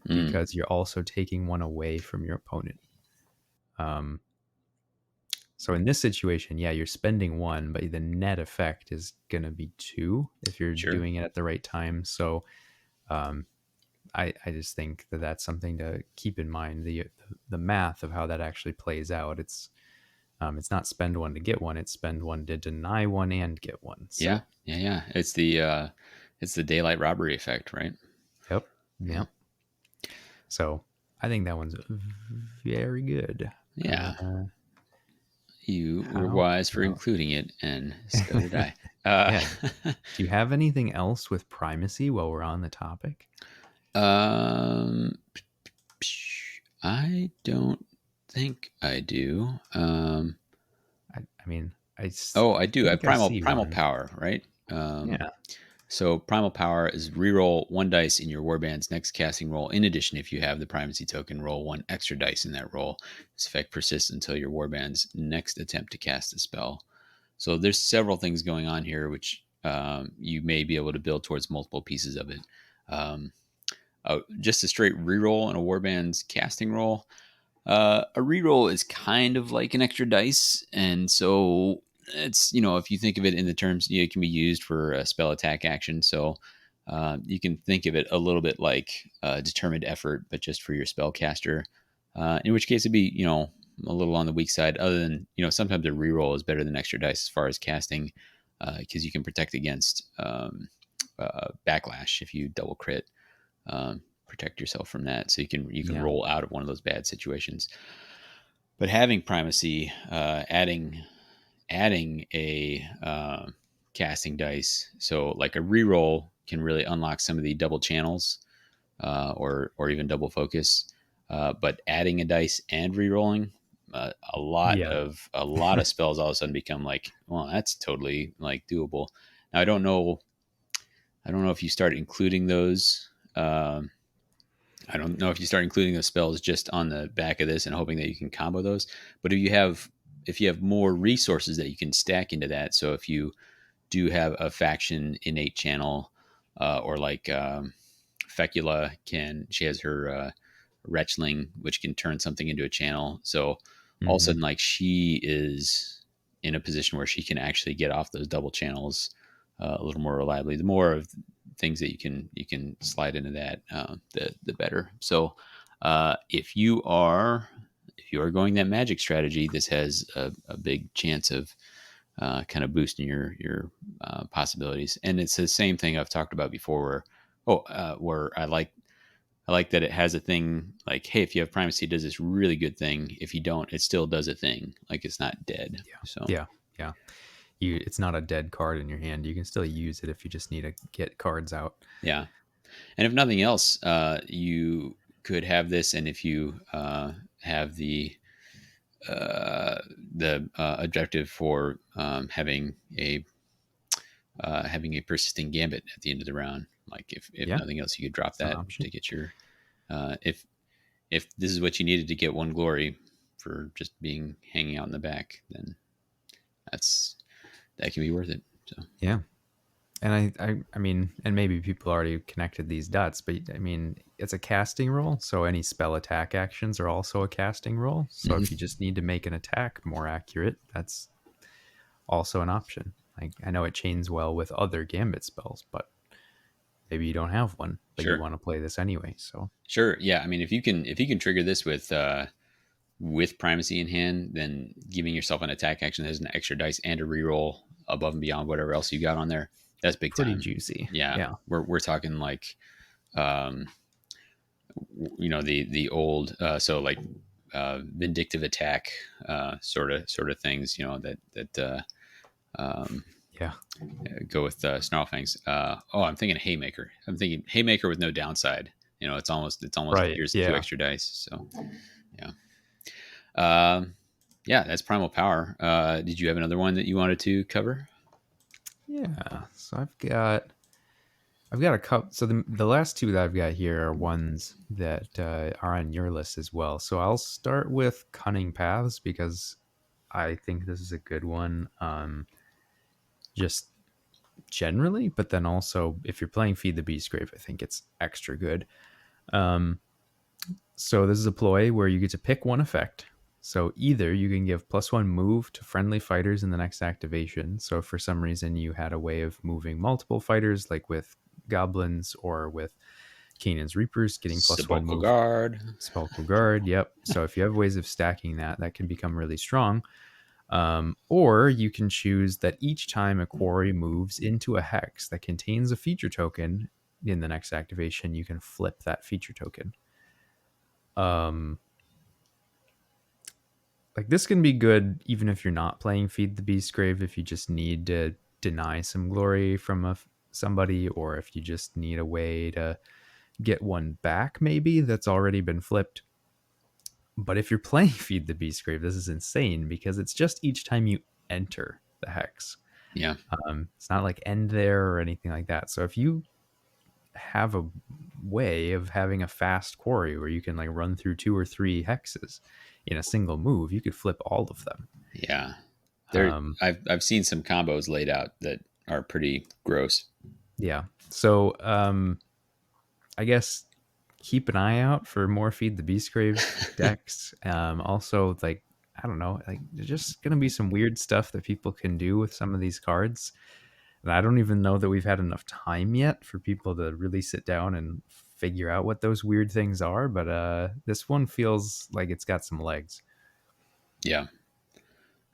Mm, because you're also taking one away from your opponent. Um, so in this situation, yeah, you're spending one, but the net effect is going to be two if you're sure. doing it at the right time. So um, I just think that that's something to keep in mind. The math of how that actually plays out. It's not spend one to get one. It's spend one to deny one and get one. Yeah, So yeah, yeah. It's the daylight robbery effect, right? yep, Yeah, yep. So I think that one's very good. yeah. You were How wise for about including it, and so did I. Uh, yeah? Do you have anything else with primacy while we're on the topic? um, I don't think I do. I mean, Oh, I I do. I have think I primal see primal one. power, right? Yeah, So primal power is reroll 1 dice in your warband's next casting roll. In addition, if you have the primacy token, roll 1 extra dice in that roll. This effect persists until your warband's next attempt to cast a spell. So there's several things going on here, which you may be able to build towards multiple pieces of it. Um, just a straight reroll in a warband's casting roll. A reroll is kind of like an extra dice, and so it's, if you think of it in the terms, it can be used for a spell attack action. So you can think of it a little bit like determined effort, but just for your spellcaster. In which case it'd be, a little on the weak side. Other than, sometimes a reroll is better than extra dice as far as casting, because you can protect against backlash if you double crit. Protect yourself from that, so you can yeah, roll out of one of those bad situations. But having primacy, adding a casting dice, so like a reroll can really unlock some of the double channels, or even double focus. But adding a dice and rerolling, yeah, a lot of spells all of a sudden become like, well, that's totally like doable. Now I don't know if you start including those. I don't know if you start including those spells just on the back of this and hoping that you can combo those. But if you have more resources that you can stack into that, so if you do have a faction innate channel, or like Fecula she has her Retchling, which can turn something into a channel. So all of a hmm, sudden, like, she is in a position where she can actually get off those double channels a little more reliably. The more of things that you can slide into that, the better. So if you are going that magic strategy, this has a big chance of kind of boosting your possibilities. And it's the same thing I've talked about before, where I like that it has a thing like, hey, if you have primacy, it does this really good thing. If you don't, it still does a thing. Like, it's not dead. yeah, So yeah, yeah. It's not a dead card in your hand. You can still use it if you just need to get cards out. yeah. And if nothing else, you could have this, and if you have uh, the objective for having a persisting gambit at the end of the round. Like if Yeah, nothing else, you could drop it's an that option. to get your if this is what you needed to get one glory for just being hanging out in the back, then that's that can be worth it. So Yeah. And I mean, and maybe people already connected these dots, but I mean, it's a casting roll, so any spell attack actions are also a casting roll. So if you mm-hmm. just need to make an attack more accurate, that's also an option. Like I know it chains well with other gambit spells, but maybe you don't have one, but you Sure, want to play this anyway. So sure, yeah. I mean, if you can trigger this with primacy in hand, then giving yourself an attack action that has an extra dice and a reroll above and beyond whatever else you got on there, that's big pretty time. juicy. Yeah, Yeah. we're talking like um, the old so like vindictive attack sort of things that um, Yeah. go with Snarlfangs. I'm thinking Haymaker. I'm thinking Haymaker with no downside. It's almost Right. here's two Yeah. extra dice. So yeah, um, yeah, that's Primal Power. Did you have another one that you wanted to cover? Yeah. So I've got a couple. So the last two that I've got here are ones that are on your list as well. So I'll start with Cunning Paths because I think this is a good one. Just generally, but then also if you're playing Feed the Beastgrave, I think it's extra good. Um, so this is a ploy where you get to pick one effect. So either you can give +1 move to friendly fighters in the next activation. So if for some reason you had a way of moving multiple fighters, like with goblins or with Kainan's Reapers, getting +1 Sepulchral move, Guard. Spellful Guard. Yep. So if you have ways of stacking that, that can become really strong. Or you can choose that each time a quarry moves into a hex that contains a feature token in the next activation, you can flip that feature token. Um, like this can be good even if you're not playing Feed the Beastgrave, if you just need to deny some glory from somebody, or if you just need a way to get one back, maybe that's already been flipped. But if you're playing Feed the Beastgrave, this is insane because it's just each time you enter the hex. Yeah, It's not like end there or anything like that. So if you have a way of having a fast quarry where you can like run through 2 or 3 hexes in a single move, you could flip all of them. yeah. There, Um, I've seen some combos laid out that are pretty gross. yeah. So I guess keep an eye out for more Feed the Beastgrave decks. Also, like I don't know, like there's just gonna be some weird stuff that people can do with some of these cards. And I don't even know that we've had enough time yet for people to really sit down and figure out what those weird things are. But this one feels like it's got some legs. Yeah,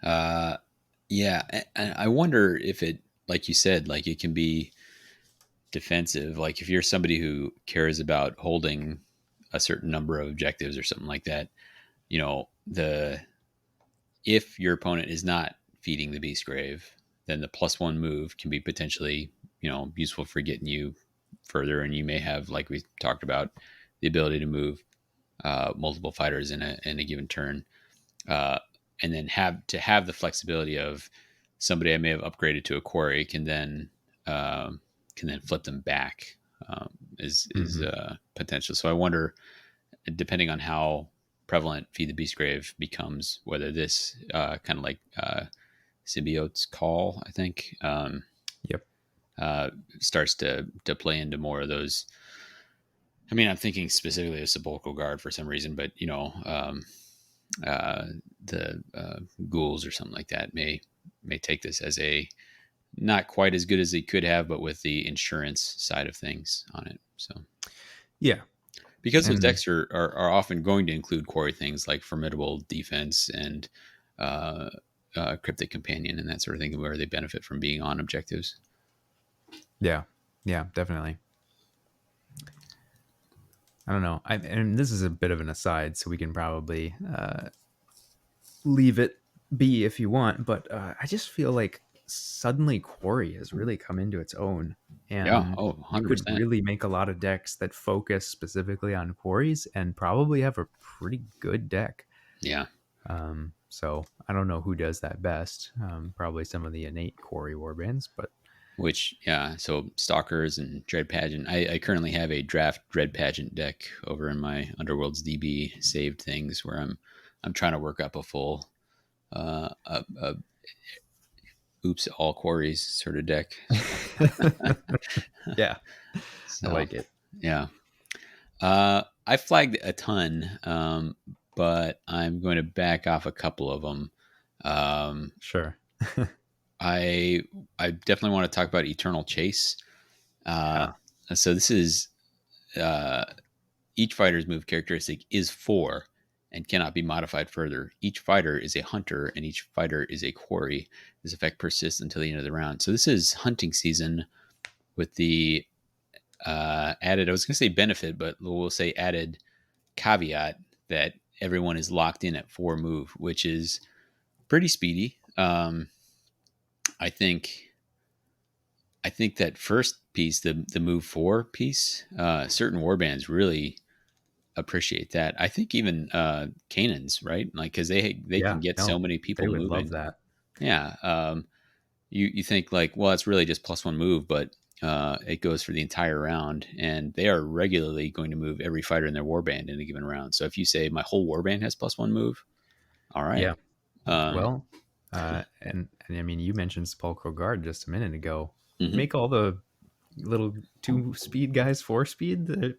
uh, yeah. And I wonder if it, like you said, like it can be defensive. Like if you're somebody who cares about holding a certain number of objectives or something like that, the if your opponent is not feeding the beast grave, then the +1 move can be potentially, useful for getting you further. And you may have, like we talked about, the ability to move multiple fighters in a given turn, uh, and then have the flexibility of somebody I may have upgraded to a quarry can then flip them back, is Hmm. potential. So I wonder, depending on how prevalent Feed the Beast Grave becomes, whether this kind of like Symbiote's Call, I think, Yep. uh, starts to play into more of those. I mean, I'm thinking specifically of Sepulchral Guard for some reason, but uh, the ghouls or something like that may take this as a not quite as good as they could have, but with the insurance side of things on it. So Yeah. because those And decks are often going to include quarry things like formidable defense and uh, cryptic companion and that sort of thing, where they benefit from being on objectives. yeah, yeah, definitely. I don't know. And this is a bit of an aside, so we can probably leave it be if you want. But I just feel like suddenly quarry has really come into its own, Yeah. and Oh, you could 100%. really make a lot of decks that focus specifically on quarries and probably have a pretty good deck. Yeah. So I don't know who does that best. Probably some of the innate quarry warbands, but Which, yeah, so Stalkers and Dread Pageant. I currently have a draft Dread Pageant deck over in my Underworlds DB saved things where I'm trying to work up a full oops all quarries sort of deck. yeah, I So like it. yeah, I flagged a ton, but I'm going to back off a couple of them. Um, Sure. I I definitely want to talk about Eternal Chase. Uh, Yeah, so this is uh, each fighter's move characteristic is 4 and cannot be modified further. Each fighter is a hunter and each fighter is a quarry. This effect persists until the end of the round. So this is hunting season with the added, I was going to say benefit, but we'll say added caveat that everyone is locked in at 4 move, which is pretty speedy. I think I think that first piece, the move 4 piece, certain warbands really appreciate that. I think even Kainan's right, like because they can yeah, get so no, many they people would love moving. that. Yeah, you think like, well, it's really just plus 1 move, but it goes for the entire round, and they are regularly going to move every fighter in their warband in a given round. So if you say my whole warband has plus 1 move, all right. Yeah, Um, well, and I mean, you mentioned Sepulchral Guard just a minute ago. mhm. Make all the little 2 speed guys 4 speed.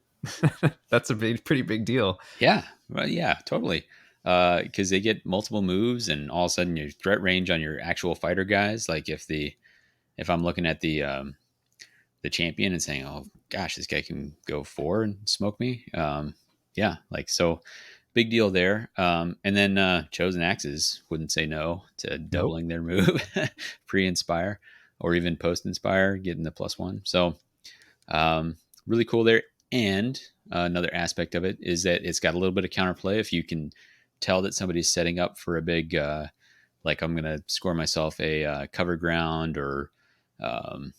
That's a pretty big deal. Yeah, well, yeah, totally. Because they get multiple moves, and all of a sudden your threat range on your actual fighter guys, like if I'm looking at the champion and saying, "Oh gosh, this guy can go 4 and smoke me." Yeah, like so, big deal there. And then chosen axes wouldn't say no to Nope. doubling their move, pre-inspire or even post-inspire, getting the +1. So really cool there. And another aspect of it is that it's got a little bit of counterplay. If you can tell that somebody's setting up for a big, like I'm going to score myself a cover ground or um,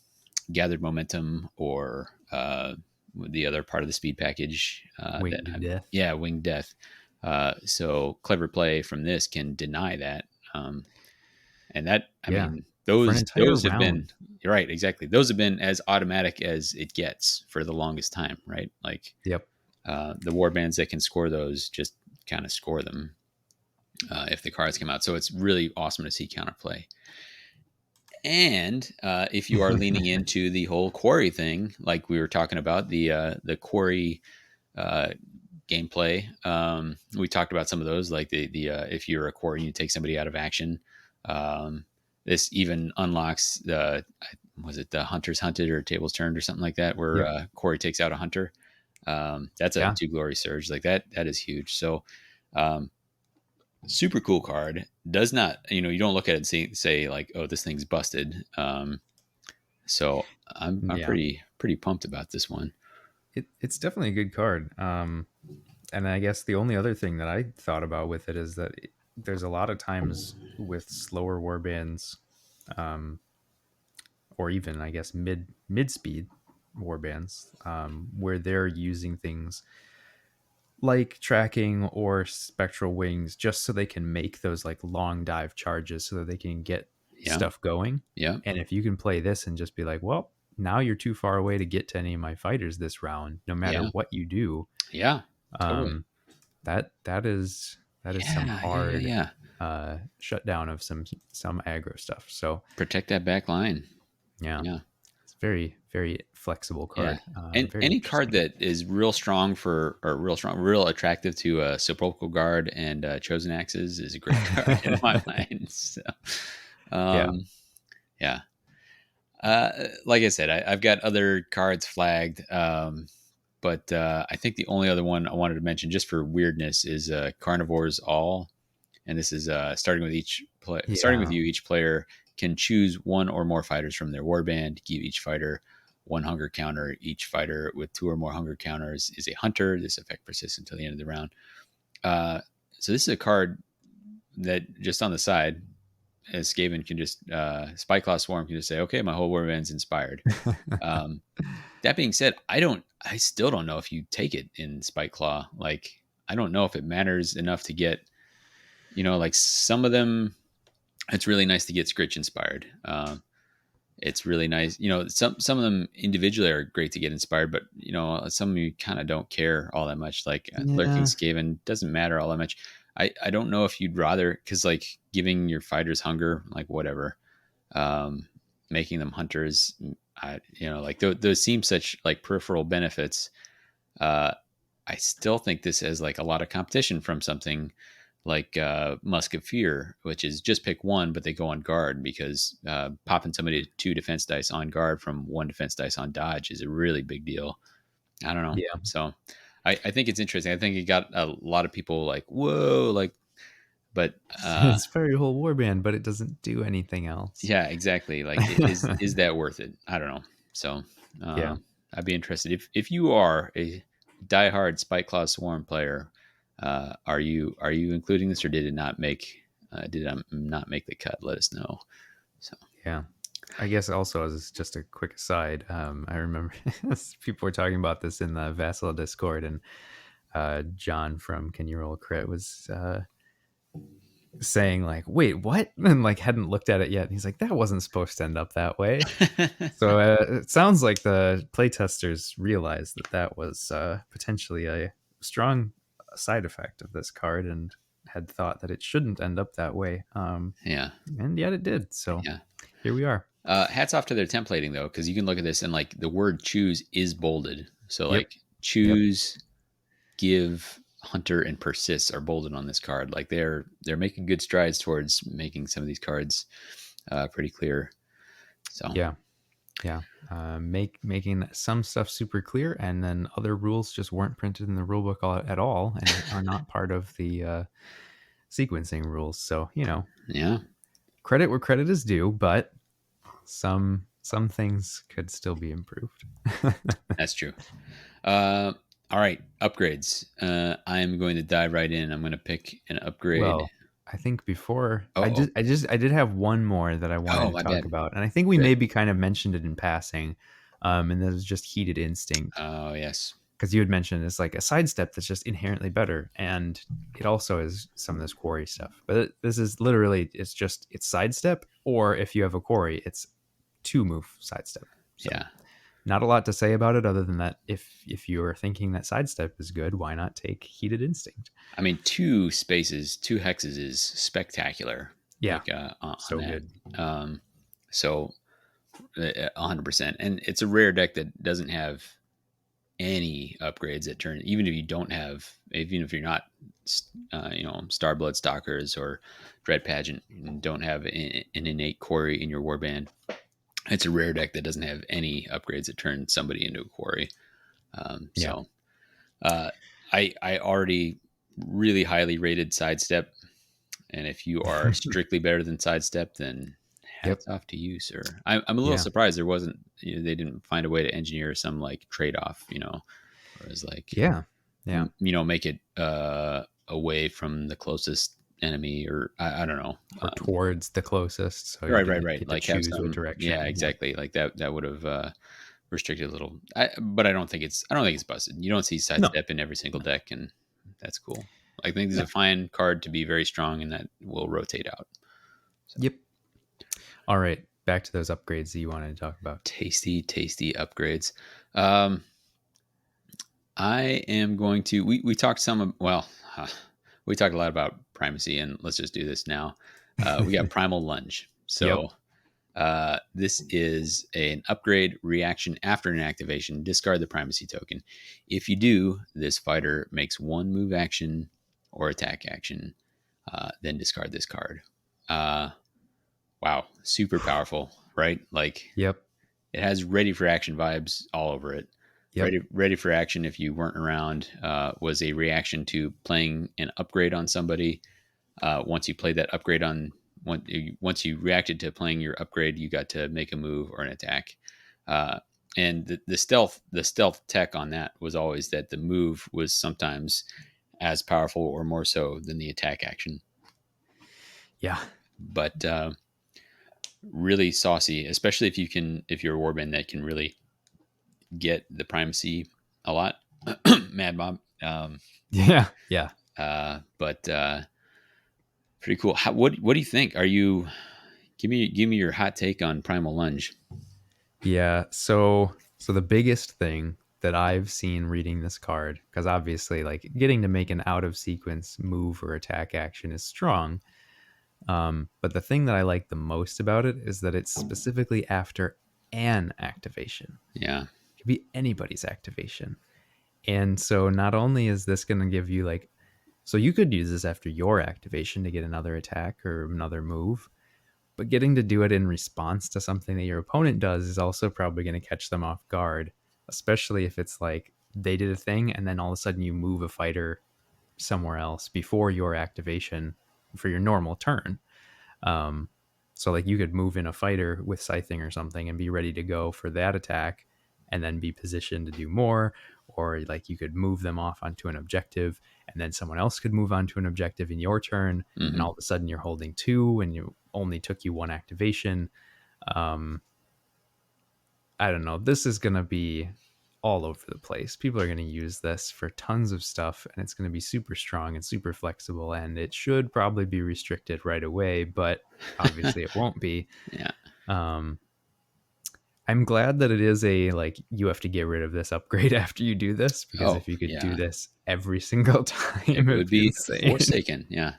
gathered momentum or the other part of the speed package Winged death. yeah, winged death. So clever play from this can deny that. And that, I Yeah, mean, for an entire those have been, round. you're right, exactly. Those have been as automatic as it gets for the longest time, right? Like Yep. the war bands that can score those just kind of score them if the cards come out. So it's really awesome to see counterplay. And if you are leaning into the whole quarry thing, like we were talking about, the quarry uh, gameplay, we talked about some of those, like the if you're a quarry and you take somebody out of action, um, this even unlocks the was it the hunters hunted or tables turned or something like that, where Yep. quarry takes out a hunter. That's a Yeah. 2 glory surge, like that. That is huge. So um, super cool card. Does not, you don't look at it and say like, oh, this thing's busted. So I'm Yeah. pretty pumped about this one. It's definitely a good card. And I guess the only other thing that I thought about with it is that there's a lot of times with slower warbands, um, or even I guess mid speed warbands, where they're using things like tracking or spectral wings just so they can make those like long dive charges so that they can get Yeah, stuff going. yeah, And if you can play this and just be like, well, now you're too far away to get to any of my fighters this round, no matter yeah, what you do. yeah, totally. Um, that is some Yeah, yeah, yeah, hard yeah. shutdown of some aggro stuff. So Protect that back line. yeah, Yeah, it's very flexible yeah. card. And Very any card interesting. that is real strong or real strong, real attractive to Sepulchral Guard and Chosen Axes is a great card in my mind. So, Yeah, um, yeah. Like I said, I've got other cards flagged, but I think the only other one I wanted to mention, just for weirdness, is Carnivore's All, and this is starting with yeah, you. Each player can choose one or more fighters from their warband. Give each fighter 1 hunger counter. Each fighter with 2 or more hunger counters is a hunter. This effect persists until the end of the round. Uh, so this is a card that, just on the side, Skaven can just Spike Claw Swarm can just say, okay, my whole warband's inspired. Um, that being said, I still don't know if you take it in Spike Claw. Like, I don't know if it matters enough to get, like some of them. It's really nice to get Scritch inspired. It's really nice. Some of them individually are great to get inspired, but some of you kind of don't care all that much. Like Lurking Yeah. Skaven doesn't matter all that much. I don't know if you'd rather, because like giving your fighters hunger, like whatever, um, making them hunters, like those seem such like peripheral benefits. Uh, I still think this has like a lot of competition from something like Musk of Fear, which is just pick one, but they go on guard, because popping somebody to 2 defense dice on guard from 1 defense dice on dodge is a really big deal. I don't know. Yeah. So I think it's interesting. I think it got a lot of people like, whoa, like, but It's for your whole warband, but it doesn't do anything else. yeah, exactly. Like, is that worth it? I don't know. So Yeah. I'd be interested if you are a diehard Spike Claw Swarm player. Are you including this, or did it not make the cut? Let us know. So Yeah. I guess also as just a quick aside, I remember people were talking about this in the Vassal Discord, and John from Can You Roll a Crit was saying like, "Wait, what?" and like hadn't looked at it yet. And he's like, "That wasn't supposed to end up that way." So it sounds like the playtesters realized that that was potentially a strong side effect of this card, and had thought that it shouldn't end up that way. yeah, And yet it did. So yeah. here we are. Hats off to their templating though, because you can look at this and like the word choose is bolded. So Yep. like Yep. choose, give, hunter, and persist are bolded on this card. Like they're making good strides towards making some of these cards pretty clear. So Yeah. Yeah. Making some stuff super clear, and then other rules just weren't printed in the rulebook at all, and are not part of the sequencing rules. So yeah, credit where credit is due, but some things could still be improved. that's true. Uh, all right, upgrades. I'm going to dive right in. I'm going to pick an upgrade. Well, I think before Oh, I did have one more that I oh, wanted my to talk bad. about, and I think we Good. maybe kind of mentioned it in passing, and that is just heated instinct, Oh, yes. because you had mentioned it's like a sidestep that's just inherently better, and it also is some of this quarry stuff. But this is literally it's sidestep, or if you have a quarry, it's 2 move sidestep. So Yeah. not a lot to say about it other than that if you're thinking that sidestep is good, why not take heated instinct? I mean, 2 spaces, 2 hexes is spectacular. Yeah, Like on so that. good. So 100%. And it's a rare deck that doesn't have any upgrades at turn. Even if you're not, Starblood Stalkers or Dread Pageant, and don't have an innate quarry in your warband. It's a rare deck that doesn't have any upgrades that turn somebody into a quarry. Yeah. So uh, I already really highly rated Sidestep, and if you are strictly better than Sidestep, then Yep. hats off to you, sir. I'm a little Yeah. surprised there wasn't. They didn't find a way to engineer some like trade off. Whereas like Yeah. Yeah. make it away from the closest enemy, or I don't know. Or towards the closest, so you Right, didn't right. get to Like have choose what some, yeah, direction. Yeah. exactly. Like that would have restricted a little. But I don't think it's busted. You don't see No. sidestep in every single deck, and that's cool. I think this is No. a fine card to be very strong, and that will rotate out. So Yep. All right. Back to those upgrades that you wanted to talk about. tasty, tasty upgrades. Um, I am going to. We talked some. Well, we talked a lot about primacy, and let's just do this now. We got Primal Lunge. Yep. So this is an upgrade reaction after an activation. Discard the primacy token. If you do, this fighter makes 1 move action or attack action. Then discard this card. Wow, super powerful, right? Like Yep. it has ready for action vibes all over it. Yep. Ready for action, if you weren't around, was a reaction to playing an upgrade on somebody. Once you played that upgrade once you reacted to playing your upgrade, you got to make a move or an attack. Uh, and the stealth tech on that was always that the move was sometimes as powerful or more so than the attack action. Yeah. but really saucy, especially if you're a warband that can really get the primacy a lot. Mad Mob. Yeah, yeah, But pretty cool. What do you think? Are you give me your hot take on Primal Lunge? yeah. So the biggest thing that I've seen reading this card, because obviously, like getting to make an out of sequence move or attack action is strong. But the thing that I like the most about it is that it's specifically after an activation. Yeah. It could be anybody's activation. And so not only is this going to give you like, so you could use this after your activation to get another attack or another move, but getting to do it in response to something that your opponent does is also probably going to catch them off guard, especially if it's like they did a thing and then all of a sudden you move a fighter somewhere else before your activation for your normal turn. Um, so like you could move in a fighter with scything or something and be ready to go for that attack and then be positioned to do more. Or like you could move them off onto an objective and then someone else could move onto an objective in your turn. And Hmm. all of a sudden you're holding two and you only took you one activation. Um, I don't know. This is going to be all over the place. People are going to use this for tons of stuff, and it's going to be super strong and super flexible. And it should probably be restricted right away, but obviously it won't be. Yeah. Um, I'm glad that it is a like you have to get rid of this upgrade after you do this because Oh if you could do yeah. this every single It time, would it'd be be insane. forsaken. Yeah.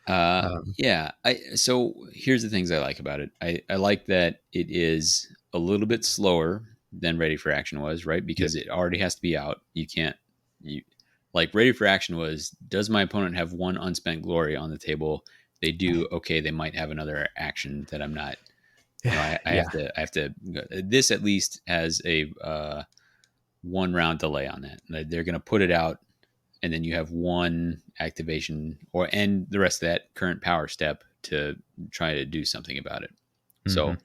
Um, Yeah. So here's the things I like about it. I like that it is a little bit slower than Ready for Action was, right? yep. Because it already has to be out. You can't you like Ready for Action was, does my opponent have one unspent glory on the table? They do. Okay, they might have another action that I'm not. Yeah. I have to. This at least has a 1 round delay on that. They're going to put it out, and then you have one activation or and the rest of that current power step to try to do something about it. Hmm. So Yep.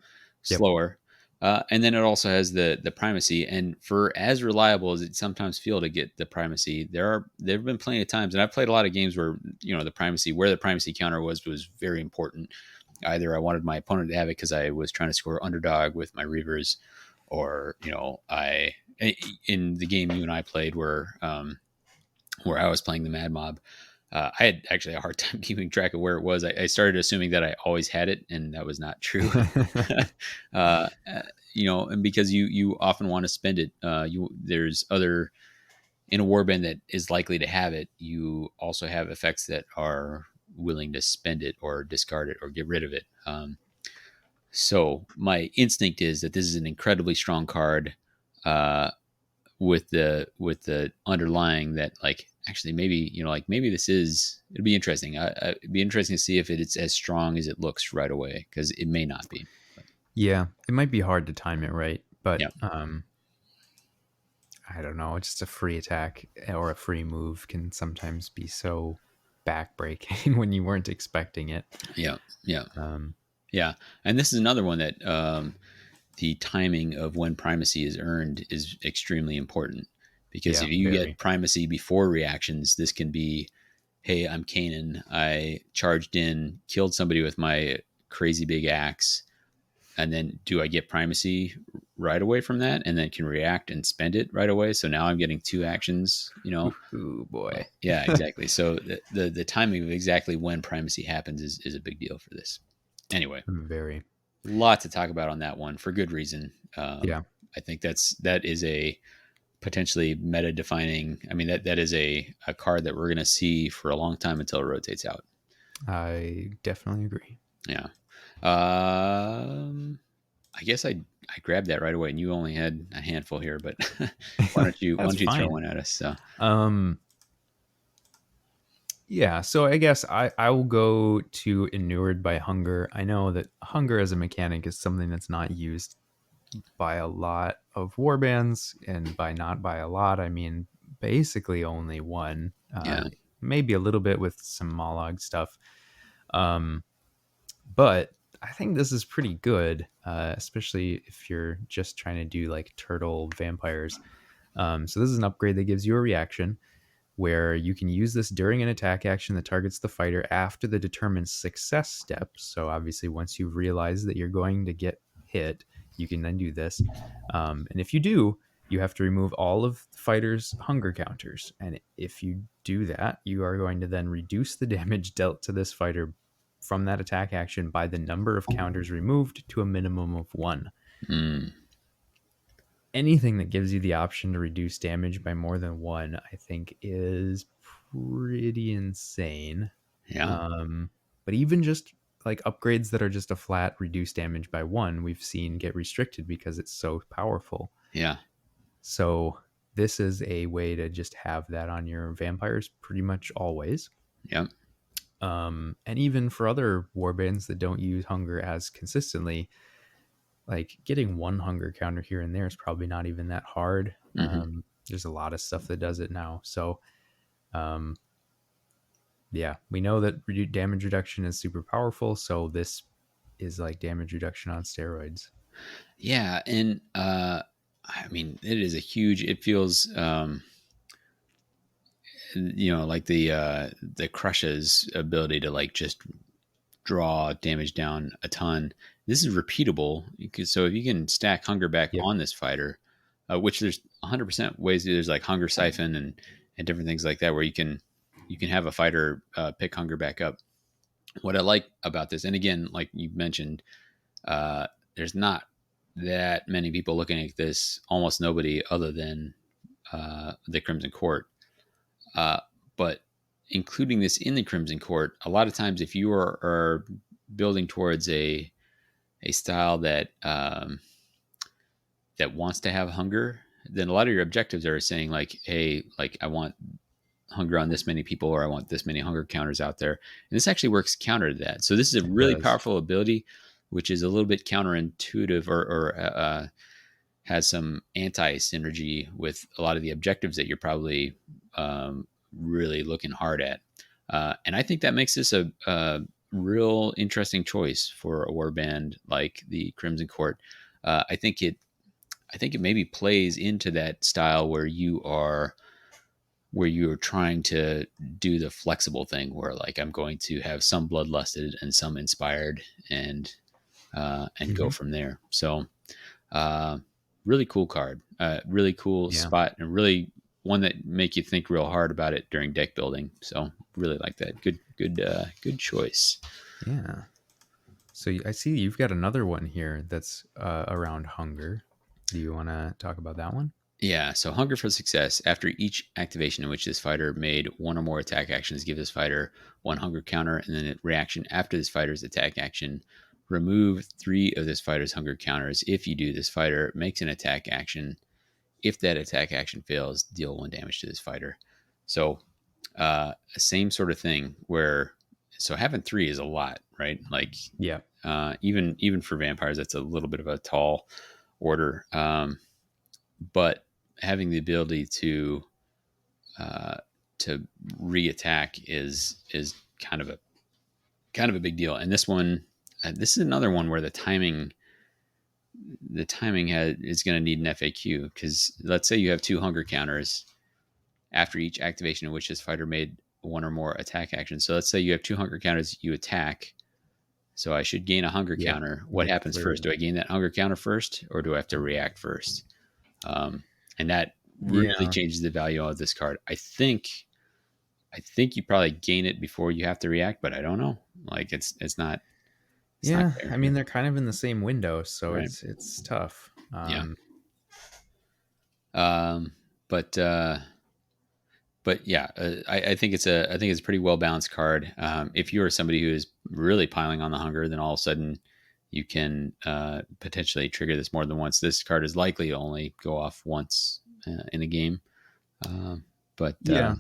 slower. And then it also has the primacy, and for as reliable as it sometimes feel to get the primacy, there have been plenty of times, and I've played a lot of games where the primacy, where the primacy counter was very important. Either I wanted my opponent to have it because I was trying to score underdog with my Reavers, or I in the game you and I played where I was playing the Mad Mob, I had actually a hard time keeping track of where it was. I started assuming that I always had it, and that was not true. uh, and because you often want to spend it, there's other in a warband that is likely to have it. You also have effects that are willing to spend it or discard it or get rid of it. So my instinct is that this is an incredibly strong card. Uh, with the underlying that, like, actually maybe like maybe this is, it'll be interesting. It'd be interesting to see if it's as strong as it looks right away, because it may not be. But Yeah. It might be hard to time it right, but yeah. I don't know, just a free attack or a free move can sometimes be so backbreaking when you weren't expecting it. Yeah. Yeah. Um, Yeah. And this is another one that the timing of when primacy is earned is extremely important, because yeah, if you get very. primacy before reactions, this can be, hey, I'm Kainan, I charged in, killed somebody with my crazy big axe, and then do I get primacy right away from that, and then can react and spend it right away? So now I'm getting two actions. Ooh, boy. Yeah, exactly. So the timing of exactly when primacy happens is a big deal for this. Anyway, Very. a lot to talk about on that one for good reason. Yeah, I think that is a potentially meta defining. I mean, that is a card that we're going to see for a long time until it rotates out. I definitely agree. Yeah. Um, I guess I grabbed that right away, and you only had a handful here. But why That's don't you throw fine. one at us? So Um, yeah, so I guess I will go to Inured by Hunger. I know that hunger as a mechanic is something that's not used by a lot of warbands, and by not by a lot, I mean basically only one. yeah, Maybe a little bit with some Mollog stuff. Um, but I think this is pretty good, especially if you're just trying to do like turtle vampires. So this is an upgrade that gives you a reaction. where you can use this during an attack action that targets the fighter after the determined success step. So obviously, once you realize that you're going to get hit, you can then do this. And if you do, you have to remove all of the fighter's hunger counters. And if you do that, you are going to then reduce the damage dealt to this fighter from that attack action by the number of counters removed to a minimum of one. Mm. Anything that gives you the option to reduce damage by more than one, I think, is pretty insane. Yeah. But even just like upgrades that are just a flat reduce damage by one, we've seen get restricted because it's so powerful. Yeah. So this is a way to just have that on your vampires pretty much always. Yep. And even for other warbands that don't use hunger as consistently, like getting one hunger counter here and there is probably not even that hard. Mm-hmm. There's a lot of stuff that does it now. So, yeah, we know that damage reduction is super powerful. So this is like damage reduction on steroids. Yeah, and I mean, it is a huge. It feels, like the Crush's ability to like just draw damage down a ton. This is repeatable. So if you can stack hunger back Yep. on this fighter, which there's 100% ways. There's like hunger siphon and different things like that where you can have a fighter pick hunger back up. What I like about this, and again, like you mentioned, there's not that many people looking at this. Almost nobody other than the Crimson Court. But including this in the Crimson Court, a lot of times if you are building towards a style that that wants to have hunger, then a lot of your objectives are saying like, hey, like I want hunger on this many people, or I want this many hunger counters out there. And this actually works counter to that. So this is a It really does. powerful ability, which is a little bit counterintuitive or has some anti synergy with a lot of the objectives that you're probably really looking hard at. And I think that makes this a real interesting choice for a warband like the Crimson Court. I think it maybe plays into that style where you're trying to do the flexible thing where like I'm going to have some bloodlusted and some inspired and go Mm-hmm. from there. So really cool card, really cool Yeah. spot, and really one that make you think real hard about it during deck building. So really like that. Good choice. Yeah. So I see you've got another one here that's around hunger. Do you want to talk about that one? Yeah, so hunger for success. After each activation in which this fighter made one or more attack actions, give this fighter one hunger counter, and then a reaction after this fighter's attack action. Remove 3 of this fighter's hunger counters. If you do, this fighter makes an attack action. If that attack action fails, deal 1 damage to this fighter. So, same sort of thing where, so having 3 is a lot, right? Like, Yeah. even for vampires, that's a little bit of a tall order. But having the ability uh, to re-attack is kind of a big deal. And this is another one where the timing is going to need an FAQ, because let's say you have 2 hunger counters after each activation in which this fighter made 1 or more attack actions. So let's say you have 2 hunger counters, you attack. So I should gain a hunger Yep. counter. You What get to happens clear first? it. Do I gain that hunger counter first, or do I have to react first? And that really Yeah. changes the value of this card. I think you probably gain it before you have to react, but I don't know. Like it's not Yeah, clear I mean here, they're kind of in the same window, so right? it's tough. Yeah. Um, but yeah, I think it's a pretty well balanced card. If you're somebody who is really piling on the hunger, then all of a sudden you can potentially trigger this more than once. This card is likely to only go off once in a game, um, but Yeah,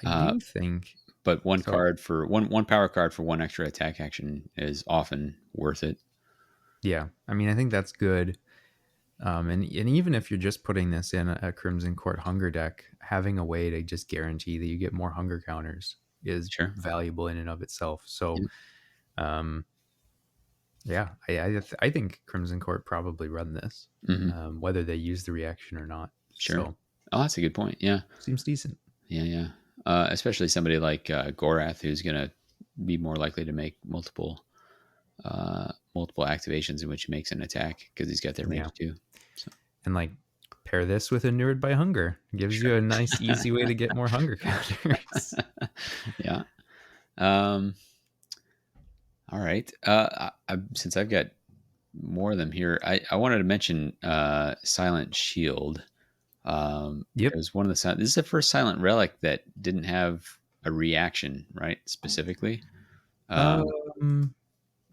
I uh, do think but one so. card for one power card for 1 extra attack action is often worth it. Yeah, I mean I think that's good. And even if you're just putting this in a Crimson Court hunger deck, having a way to just guarantee that you get more hunger counters is Sure. valuable in and of itself. So, Yeah. um, yeah, I think Crimson Court probably run this, Hmm. whether they use the reaction or not. Sure. So Oh, that's a good point. Yeah. seems decent. Yeah, yeah. Especially somebody like Gorath, who's going to be more likely to make multiple activations in which he makes an attack because he's got that Yeah. range too. So And like pair this with Inured by Hunger. Gives sure. you a nice, easy way to get more hunger counters. Yeah. Um, all right. Since I've got more of them here, I wanted to mention Silent Shield. It Yep. was one of the this is the first silent relic that didn't have a reaction, right? Specifically. Um, Um,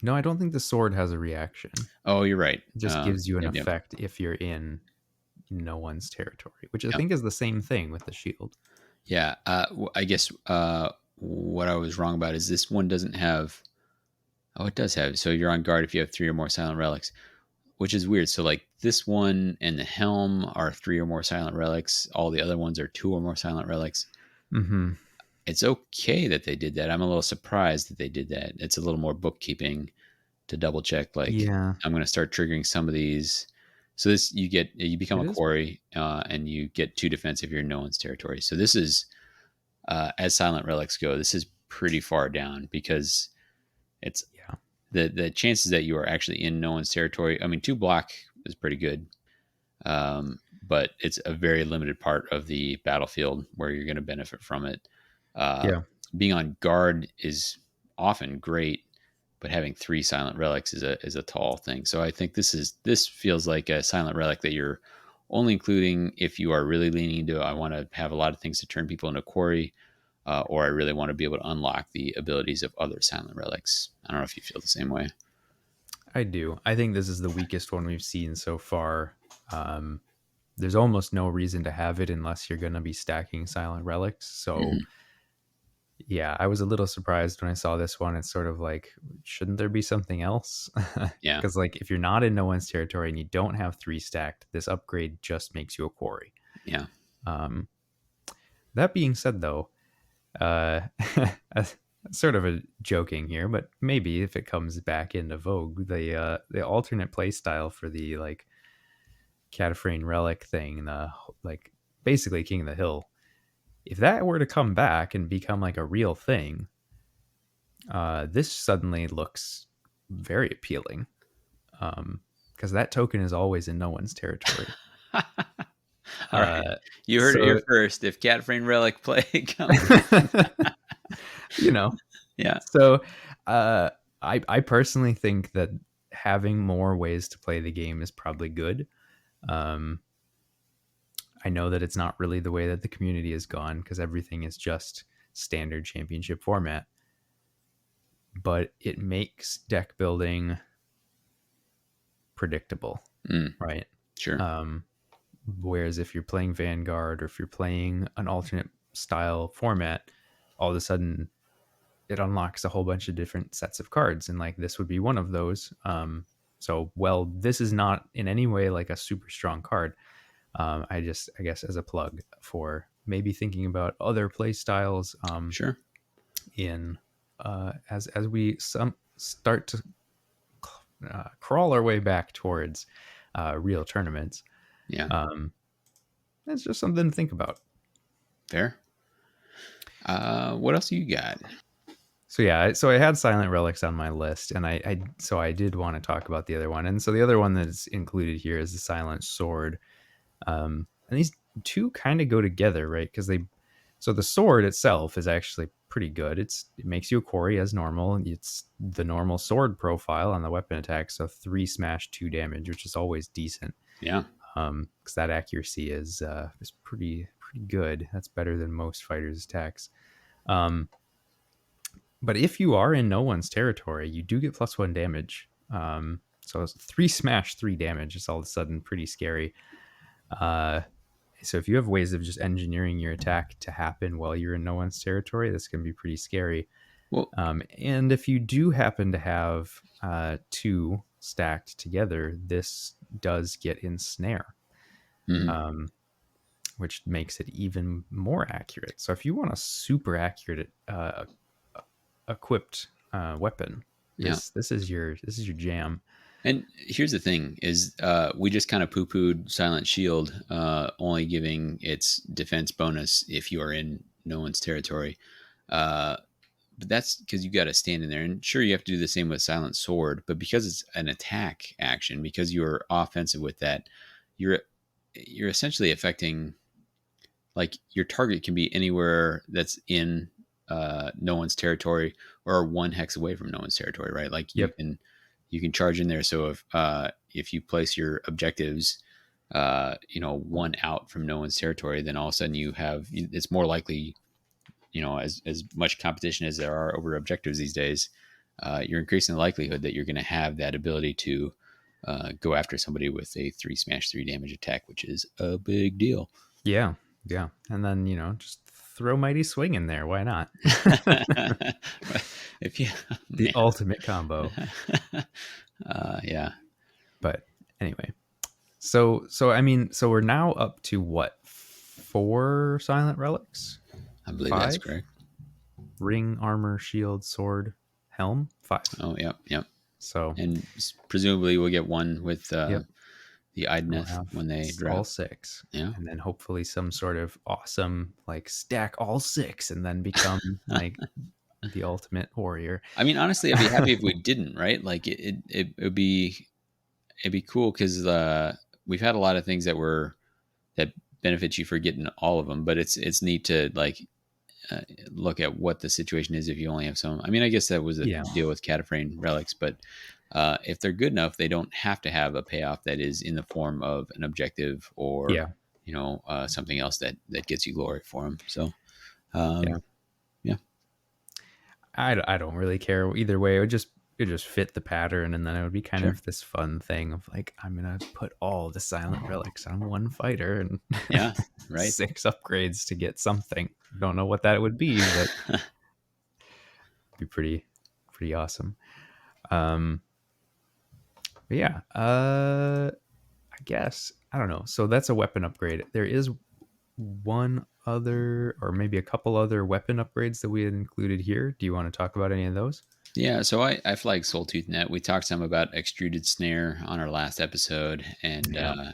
no, I don't think the sword has a reaction. oh, you're right. It just gives you an Yep, yep. effect if you're in no one's territory, which I Yep. think is the same thing with the shield. Yeah. I guess what I was wrong about is this one doesn't have. Oh, it does have. So you're on guard if you have three or more silent relics, which is weird. So like this one and the helm are three or more silent relics. All the other ones are two or more silent relics. Mm-hmm. It's okay that they did that. I'm a little surprised that they did that. It's a little more bookkeeping to double check. Like Yeah, I'm going to start triggering some of these. So this you become it a is. quarry and you get two defense if you're in no one's territory. So this is as silent relics go, this is pretty far down because it's Yeah. the chances that you are actually in no one's territory. I mean, two block is pretty good, but it's a very limited part of the battlefield where you're going to benefit from it. Uh, Yeah. Being on guard is often great, but having three silent relics is a tall thing. So I think this feels like a silent relic that you're only including if you are really leaning into. I want to have a lot of things to turn people into quarry, or I really want to be able to unlock the abilities of other silent relics. I don't know if you feel the same way. I do. I think this is the weakest one we've seen so far. Um, there's almost no reason to have it unless you're going to be stacking silent relics. So, Hmm. yeah, I was a little surprised when I saw this one. It's sort of like, shouldn't there be something else? Yeah, Because, like, if you're not in no one's territory and you don't have three stacked, this upgrade just makes you a quarry. yeah, Um, that being said, though, uh, sort of a joking here, but maybe if it comes back into vogue, the alternate play style for the like Cataphrane relic thing, the like basically King of the Hill, if that were to come back and become like a real thing, this suddenly looks very appealing. Because that token is always in no one's territory. all right. Uh, You heard it here so first. If Catframe Relic play comes, you know, yeah, so uh, I personally think that having more ways to play the game is probably good. Um, I know that it's not really the way that the community has gone because everything is just standard championship format, but it makes deck building predictable, mm, right? sure, Um, whereas if you're playing Vanguard or if you're playing an alternate style format, all of a sudden it unlocks a whole bunch of different sets of cards, and like this would be one of those. So well, this is not in any way like a super strong card. I guess as a plug for maybe thinking about other play styles sure, in as we start to crawl our way back towards real tournaments. yeah, Um, that's just something to think about. fair. What else you got? So yeah, so I had Silent Relics on my list, and I did want to talk about the other one, and so the other one that's included here is the Silent Sword. And these two kind of go together, right? Because so the sword itself is actually pretty good. It makes you a quarry as normal. It's the normal sword profile on the weapon attack, so 3 smash, 2 damage, which is always decent. Yeah, Because that accuracy is pretty good. That's better than most fighters' attacks. Um, but if you are in no one's territory, you do get +1 damage. So it's 3 smash, 3 damage. It's all of a sudden pretty scary. Uh, so if you have ways of just engineering your attack to happen while you're in no one's territory, this can be pretty scary. well, And if you do happen to have two stacked together, this does get ensnare, mm, um, which makes it even more accurate. So if you want a super accurate equipped weapon, yeah. this is your jam. And here's the thing: is we just kind of poo-pooed Silent Shield, only giving its defense bonus if you are in no one's territory. Uh, but that's because you got to stand in there. And sure, you have to do the same with Silent Sword, but because it's an attack action, because you're offensive with that, you're you're essentially affecting, like, your target can be anywhere that's in no one's territory or one hex away from no one's territory, right? Like Yep. you can charge in there. So if you place your objectives, one out from no one's territory, then all of a sudden it's more likely, as much competition as there are over objectives these days, you're increasing the likelihood that you're going to have that ability to go after somebody with a 3 damage attack, which is a big deal. Yeah. Yeah. And then, just throw Mighty Swing in there. Why not? If you, The man, ultimate combo. yeah, But anyway. So we're now up to what? 4 silent relics? I believe that's 5? correct. Ring, armor, shield, sword, helm? 5. Oh, yep. So And presumably we'll get one with yep. the We'll Idneth have when they all drop. 6. Yeah. And then hopefully some sort of awesome, like, stack all 6 and then become like the ultimate warrior. I mean, honestly, I'd be happy if we didn't, right? Like it would be, it'd be cool because we've had a lot of things that benefit you for getting all of them, but it's neat to, like, look at what the situation is if you only have some. I mean, I guess that was a Yeah. deal with Cataphrane relics, but if they're good enough, they don't have to have a payoff that is in the form of an objective or Yeah. something else that gets you glory for them. So Yeah. yeah, I don't really care either way. It would just fit the pattern, and then it would be kind sure, of this fun thing of like, I'm gonna put all the silent relics on one fighter and yeah, right. 6 upgrades to get something. Don't know what that would be, but it'd be pretty awesome. But yeah, I guess I don't know. So that's a weapon upgrade. There is one other, or maybe a couple other weapon upgrades that we had included here. Do you want to talk about any of those? Yeah, so I flagged Soul Tooth Net. We talked some about Extruded Snare on our last episode, and Yeah.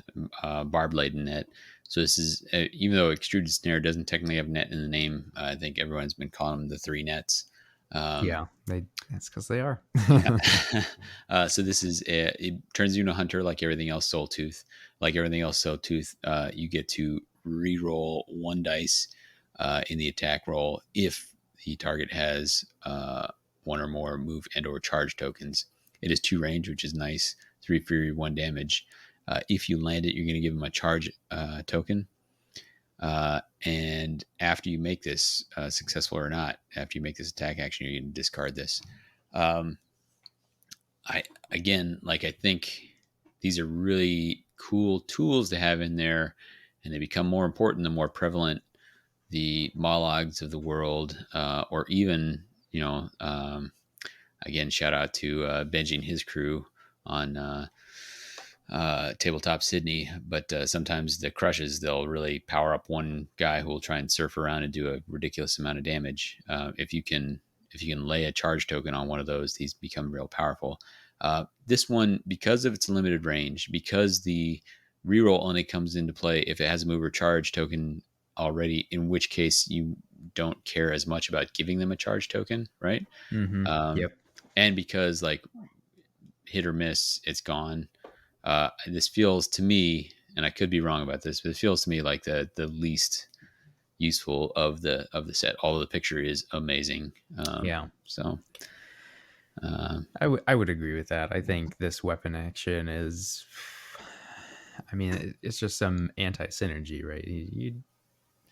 Barb Laden Net. So this is, even though Extruded Snare doesn't technically have net in the name, I think everyone's been calling them the 3 nets. Yeah, that's because they are. Yeah. So this is it turns you into a hunter like everything else Soul Tooth. Like everything else Soul Tooth, you get to re-roll 1 dice in the attack roll if the target has 1 or more move and or charge tokens. It is 2 range, which is nice. 3 fury, 1 damage. If you land it, you're going to give him a charge token. And after you make this successful or not, after you make this attack action, you're going to discard this. I think these are really cool tools to have in there, and they become more important the more prevalent the Mologs of the world, or even, again, shout out to Benji and his crew on Tabletop Sydney. But sometimes the crushes, they'll really power up one guy who will try and surf around and do a ridiculous amount of damage. If you can lay a charge token on one of those, these become real powerful. This one, because of its limited range, because the reroll only comes into play if it has a move or charge token already, in which case you don't care as much about giving them a charge token, right? Mm-hmm. Um, Yep. and because, like, hit or miss, it's gone. This feels to me, and I could be wrong about this, but it feels to me like the least useful of the set. Although the picture is amazing. Yeah. So I would agree with that. I think this weapon action is, I mean, it's just some anti synergy, right?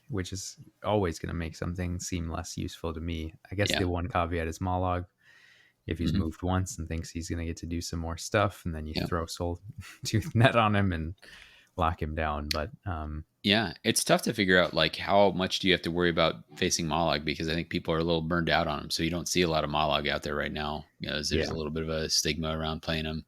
Which is always going to make something seem less useful to me. I guess yeah, the one caveat is Molog. If he's mm-hmm. moved once and thinks he's going to get to do some more stuff, and then you Yeah. throw Soul Tooth Net on him and lock him down. But Yeah, it's tough to figure out, like, how much do you have to worry about facing Mollog, because I think people are a little burned out on them. So you don't see a lot of Mollog out there right now. There's yeah, a little bit of a stigma around playing them.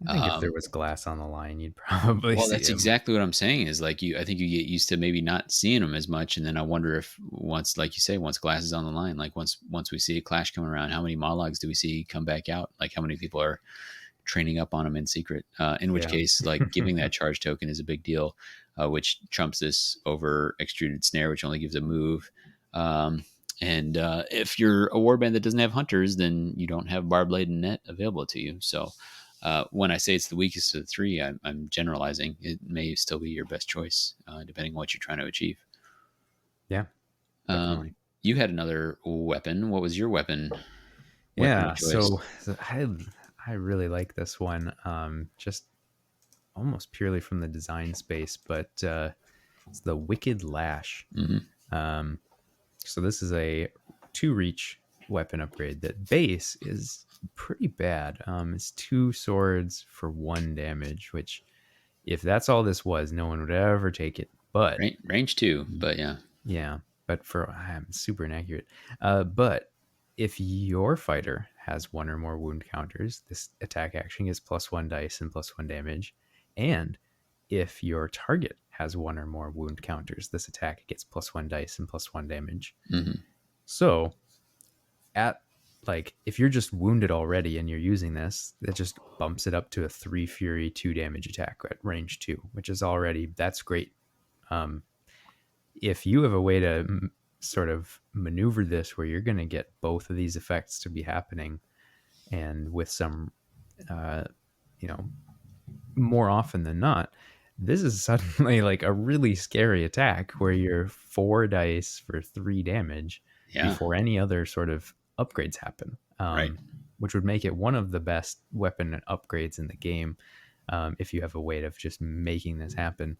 I think if there was glass on the line, you'd probably Well, see that's him. exactly what I'm saying. Is like, I think you get used to maybe not seeing them as much, and then I wonder if once, like you say, once glass is on the line, like once we see a clash coming around, how many Mollogs do we see come back out? Like, how many people are training up on them in secret? In which Yeah. case, like, giving that charge token is a big deal, which trumps this over Extruded Snare, which only gives a move. Um, and if you're a warband that doesn't have hunters, then you don't have barbed blade and net available to you. So when I say it's the weakest of the three, I'm generalizing. It may still be your best choice, depending on what you're trying to achieve. Yeah, Um, definitely. you had another weapon. What was your weapon of Yeah, choice? so I really like this one. Just almost purely from the design space, but it's the Wicked Lash. Hmm. Um, so this is a two reach weapon upgrade that base is pretty bad. It's two swords for one damage, which if that's all this was, no one would ever take it. But Range two, but yeah. yeah, but for I'm super inaccurate. But if your fighter has one or more wound counters, this attack action gets plus one dice and plus one damage. And if your target has one or more wound counters, this attack gets plus one dice and plus one damage. Hmm. So at like if you're just wounded already and you're using this, it just bumps it up to a three fury, two damage attack at range two, which is already that's great. Um, if you have a way to sort of maneuver this where you're going to get both of these effects to be happening and with some uh, you know more often than not, this is suddenly like a really scary attack where you're four dice for three damage Yeah. before any other sort of upgrades happen, Right. which would make it one of the best weapon upgrades in the game, if you have a way of just making this happen.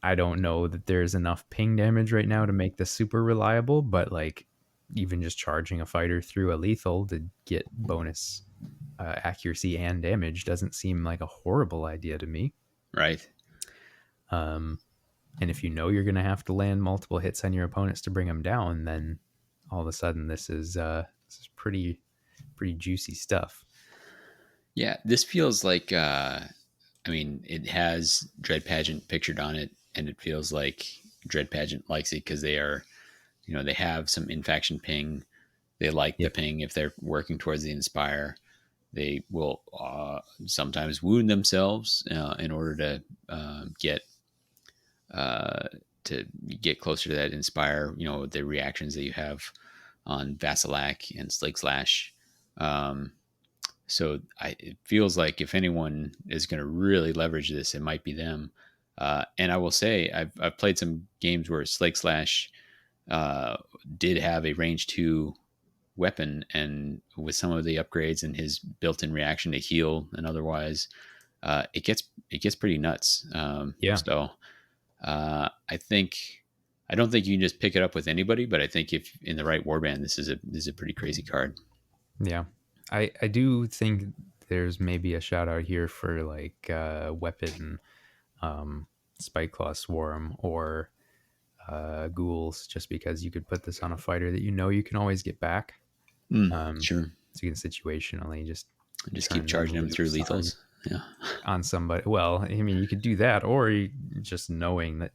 I don't know that there's enough ping damage right now to make this super reliable, but like even just charging a fighter through a lethal to get bonus accuracy and damage doesn't seem like a horrible idea to me. Right. Um, and if you know you're going to have to land multiple hits on your opponents to bring them down, then all of a sudden this is pretty juicy stuff. Yeah. This feels like. I mean, it has Dread Pageant pictured on it, and it feels like Dread Pageant likes it because they are, they have some in-faction ping. They like the Yep. ping if they're working towards the Inspire. They will sometimes wound themselves in order get uh, to get closer to that Inspire. The reactions that you have on Vasilak and Slake Slash. Um, it feels like if anyone is going to really leverage this, it might be them. And I will say, I've played some games where Slake Slash uh, did have a range two weapon, and with some of the upgrades and his built-in reaction to heal and otherwise, it gets pretty nuts. Yeah. I don't think you can just pick it up with anybody, but I think if in the right warband, this is a pretty crazy card. Yeah. I do think there's maybe a shout out here for like weapon um, Spike Claw Swarm or ghouls, just because you could put this on a fighter that you know you can always get back. Sure. So you can situationally just Just keep turn them charging them through loose lethals. Yeah. on somebody. Well, I mean, you could do that, or just knowing that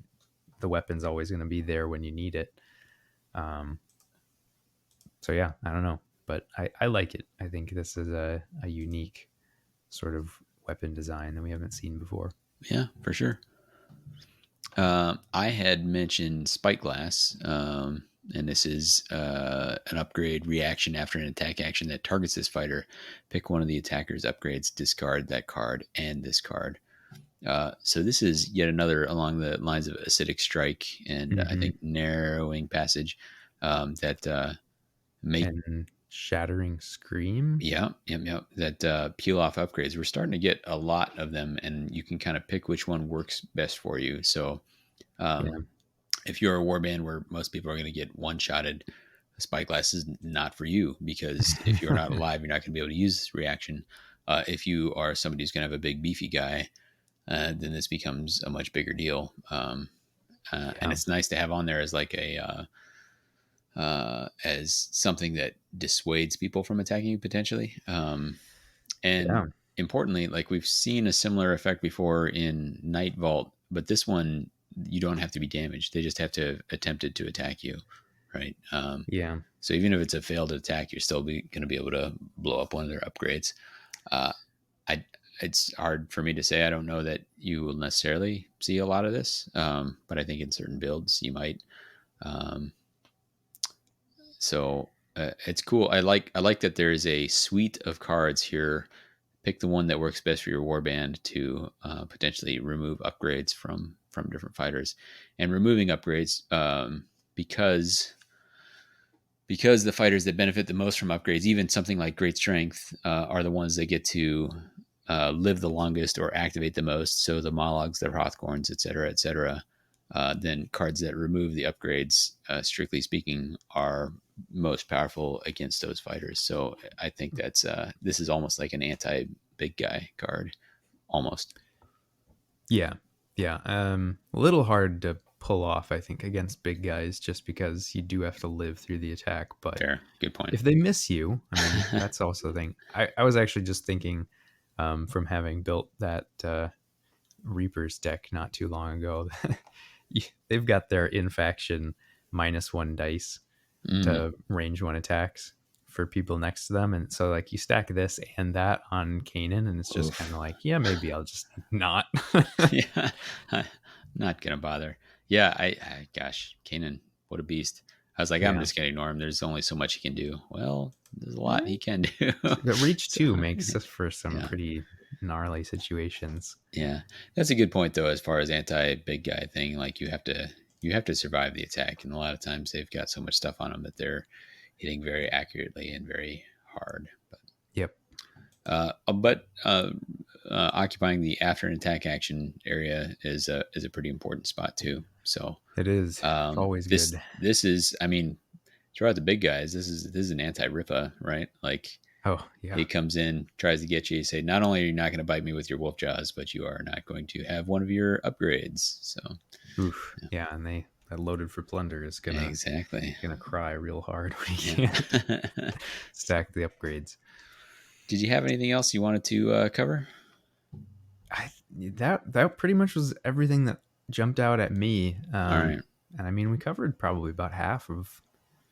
the weapon's always going to be there when you need it. Um, so yeah, I don't know, but I like it. I think this is a unique sort of weapon design that we haven't seen before. Yeah, for sure. I had mentioned Spike Glass, and this is an upgrade reaction after an attack action that targets this fighter. Pick one of the attacker's upgrades, discard that card and this card. So this is yet another along the lines of Acidic Strike and I Hmm. think Narrowing Passage that make And Shattering Scream. yeah, that peel off upgrades. We're starting to get a lot of them, and you can kind of pick which one works best for you. So Yeah, um, if you're a warband where most people are going to get one-shotted, Spyglass is not for you because if you're not alive, you're not going to be able to use this reaction. If you are somebody who's going to have a big beefy guy, then this becomes a much bigger deal. And yeah, it's nice to have on there as like as something that dissuades people from attacking you potentially. And yeah, importantly, like we've seen a similar effect before in Night Vault, but this one you don't have to be damaged. They just have to have attempted to attack you, right? yeah, So even if it's a failed attack, you're still going to be able to blow up one of their upgrades. Uh, I It's hard for me to say. I don't know that you will necessarily see a lot of this, but I think in certain builds you might. Um, So it's cool. I like that there is a suite of cards here. Pick the one that works best for your warband to potentially remove upgrades from different fighters, and removing upgrades because the fighters that benefit the most from upgrades, even something like great strength, are the ones that get to live the longest or activate the most. So the Mologs, the Hrothgorns, et cetera. Then cards that remove the upgrades, strictly speaking, are most powerful against those fighters. So I think that's this is almost like an anti big guy card, almost. Yeah. Yeah. A little hard to pull off, I think, against big guys just because you do have to live through the attack. But Fair, good point. if they miss you, I mean, that's also the thing. I was actually just thinking from having built that Reapers deck not too long ago, they've got their in faction -1 dice Mm. to range one attacks for people next to them. And so, like, you stack this and that on Kainan, and it's just kind of Oof. like, yeah, maybe I'll just not. Yeah, not gonna bother. Yeah, gosh, Kanan, what a beast. I was like, I'm Yeah. just gonna ignore him. There's only so much he can do. Well, there's a lot Yeah. he can do. The Reach So 2 makes us for some yeah, pretty gnarly situations. yeah, that's a good point though. As far as anti big guy thing, like you have to survive the attack, and a lot of times they've got so much stuff on them that they're hitting very accurately and very hard. Yep. But occupying the after an attack action area is a pretty important spot too. So It is always this good. this is, I mean, throughout the big guys, this is an anti Ripa, right? Like Oh, yeah. he comes in, tries to get you. You say, not only are you not going to bite me with your wolf jaws, but you are not going to have one of your upgrades. So Oof. Yeah, and that loaded for plunder is exactly, gonna cry real hard when he yeah. can't stack the upgrades. Did you have anything else you wanted to cover? That pretty much was everything that jumped out at me. All right. And I mean, we covered probably about half of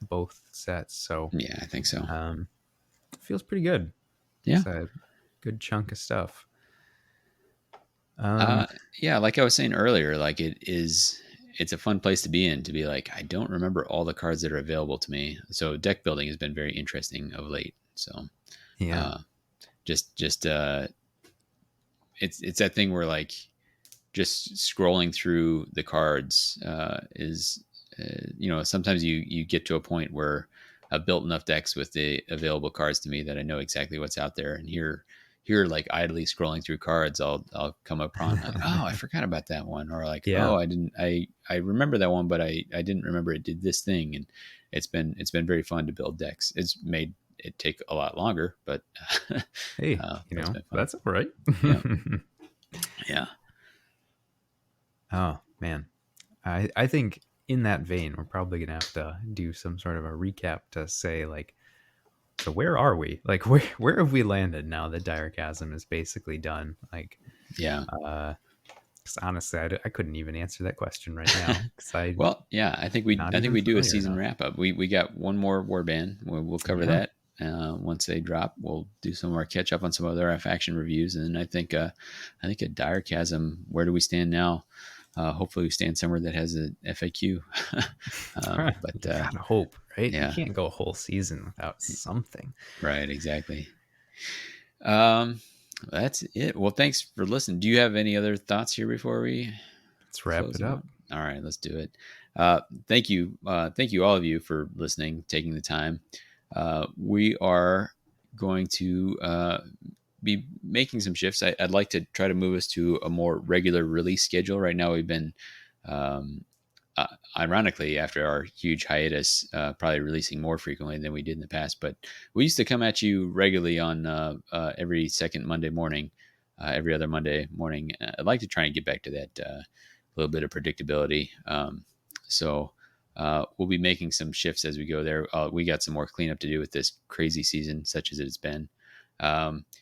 both sets, so Yeah, I think so. it feels pretty good. Yeah. It's a good chunk of stuff. Uh, Um, yeah, like I was saying earlier, like it's a fun place to be in, to be like, I don't remember all the cards that are available to me. So deck building has been very interesting of late. So, yeah, uh, just it's that thing where like just scrolling through the cards is sometimes you get to a point where I've built enough decks with the available cards to me that I know exactly what's out there. And here like idly scrolling through cards, I'll come upon like, oh, I forgot about that one, or like, yeah. oh, I remember that one, but I didn't remember it did this thing. And it's been very fun to build decks. It's made it take a lot longer, but Hey, it's been fun. that's all right. Yeah, yeah. Oh man, I think in that vein, we're probably gonna have to do some sort of a recap to say like, so where are we? Like, where have we landed now that Dire Chasm is basically done? Like, Yeah. 'cause honestly, I couldn't even answer that question right now because I Well, yeah, I think we not I think even we do a familiar season enough. wrap up. We got one more warband. We'll cover Yeah. that once they drop. We'll do some more catch up on some other faction reviews, and then I think a Dire Chasm. Where do we stand now? Hopefully, we stand somewhere that has an FAQ. But You gotta hope, right? You yeah, can't go a whole season without something. right, exactly. Um, that's it. Well, thanks for listening. Do you have any other thoughts here before we Let's wrap close it it up. out? All right, let's do it. Thank you, all of you, for listening, taking the time. We are going to be making some shifts. I'd like to try to move us to a more regular release schedule. Right now, we've been, um, ironically, after our huge hiatus, probably releasing more frequently than we did in the past. But we used to come at you regularly on every second Monday morning, every other Monday morning. I'd like to try and get back to that little bit of predictability. So we'll be making some shifts as we go there. We got some more cleanup to do with this crazy season, such as it's been.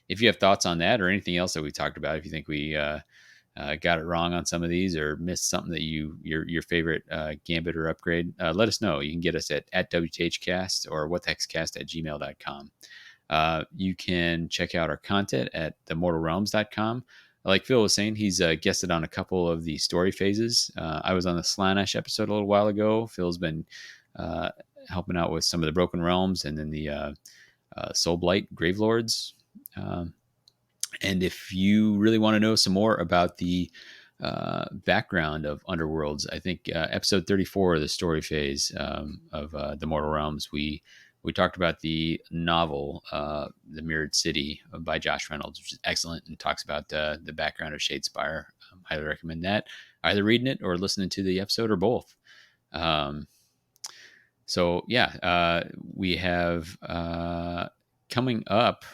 If you have thoughts on that or anything else that we talked about, if you think we got it wrong on some of these or missed something that your favorite gambit or upgrade, let us know. You can get us at WTHcast or whatthehexcast@gmail.com. You can check out our content at themortalrealms.com. Like Phil was saying, he's guested on a couple of the story phases. I was on the Slaanesh episode a little while ago. Phil's been uh, helping out with some of the Broken Realms, and then the Soul Blight Gravelords. Um, and if you really want to know some more about the background of Underworlds, I think episode 34 of the story phase of the Mortal Realms, we talked about the novel The Mirrored City by Josh Reynolds, which is excellent and talks about the background of Shadespire. Highly recommend that. Either reading it or listening to the episode or both. Um, so yeah, we have coming up.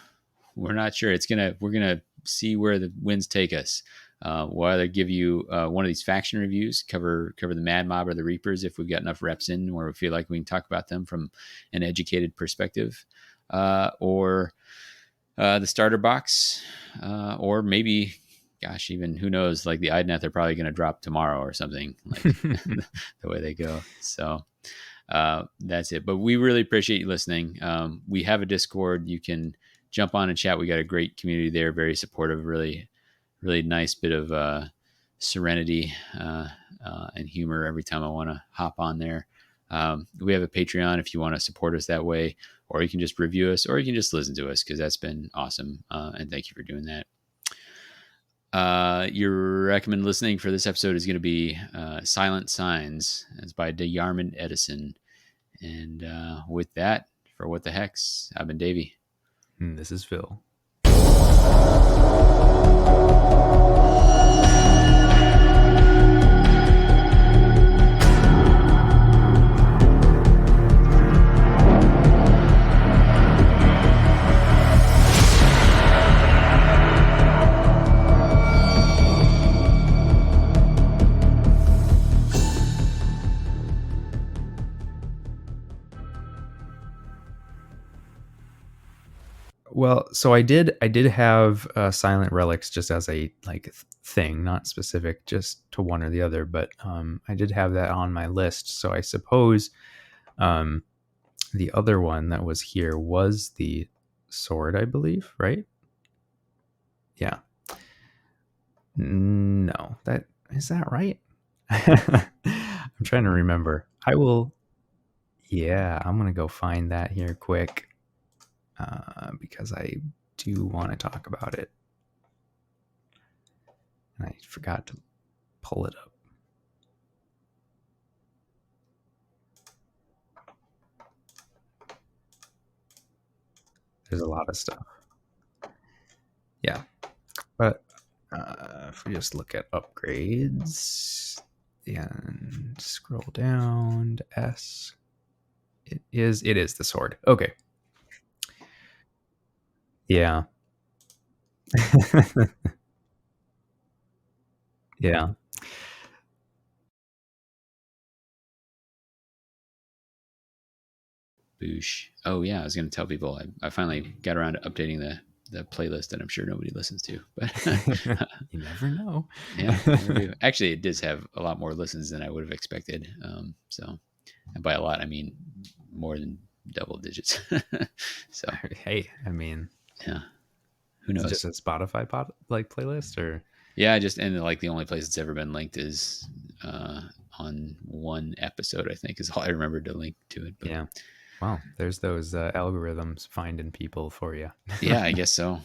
We're not sure. We're gonna see where the winds take us. We'll either give you one of these faction reviews, cover the Mad Mob or the Reapers if we've got enough reps in where we feel like we can talk about them from an educated perspective, or the starter box, or maybe, gosh, even who knows? Like the Idnath, they're probably going to drop tomorrow or something, like the way they go. So that's it. But we really appreciate you listening. We have a Discord. You can jump on and chat. We got a great community there, very supportive, really, really nice bit of serenity and humor every time I want to hop on there. We have a Patreon if you want to support us that way, or you can just review us, or you can just listen to us, because that's been awesome. And thank you for doing that. Your recommended listening for this episode is going to be Silent Signs. It's by Yarman Edison. And with that, for What the Hex, I've been Davy. And this is Phil. Well, so I did have Silent Relics just as a thing, not specific just to one or the other, but I did have that on my list. So I suppose the other one that was here was the sword, I believe, right? Yeah. No, is that right? I'm trying to remember. Yeah, I'm gonna go find that here quick. Because I do want to talk about it. And I forgot to pull it up. There's a lot of stuff. Yeah. But if we just look at upgrades and scroll down to S, it is the sword. Okay. Yeah. Yeah. Boosh. Oh yeah, I was going to tell people I finally got around to updating the playlist that I'm sure nobody listens to, but You never know. yeah, actually, it does have a lot more listens than I would have expected. So, and by a lot, I mean more than double digits. So, Hey, I mean, yeah, who is it knows? just a Spotify playlist, or? Yeah, and like the only place it's ever been linked is on one episode. I think is all I remembered to link to it. But Yeah. Wow, there's those algorithms finding people for you. yeah, I guess so.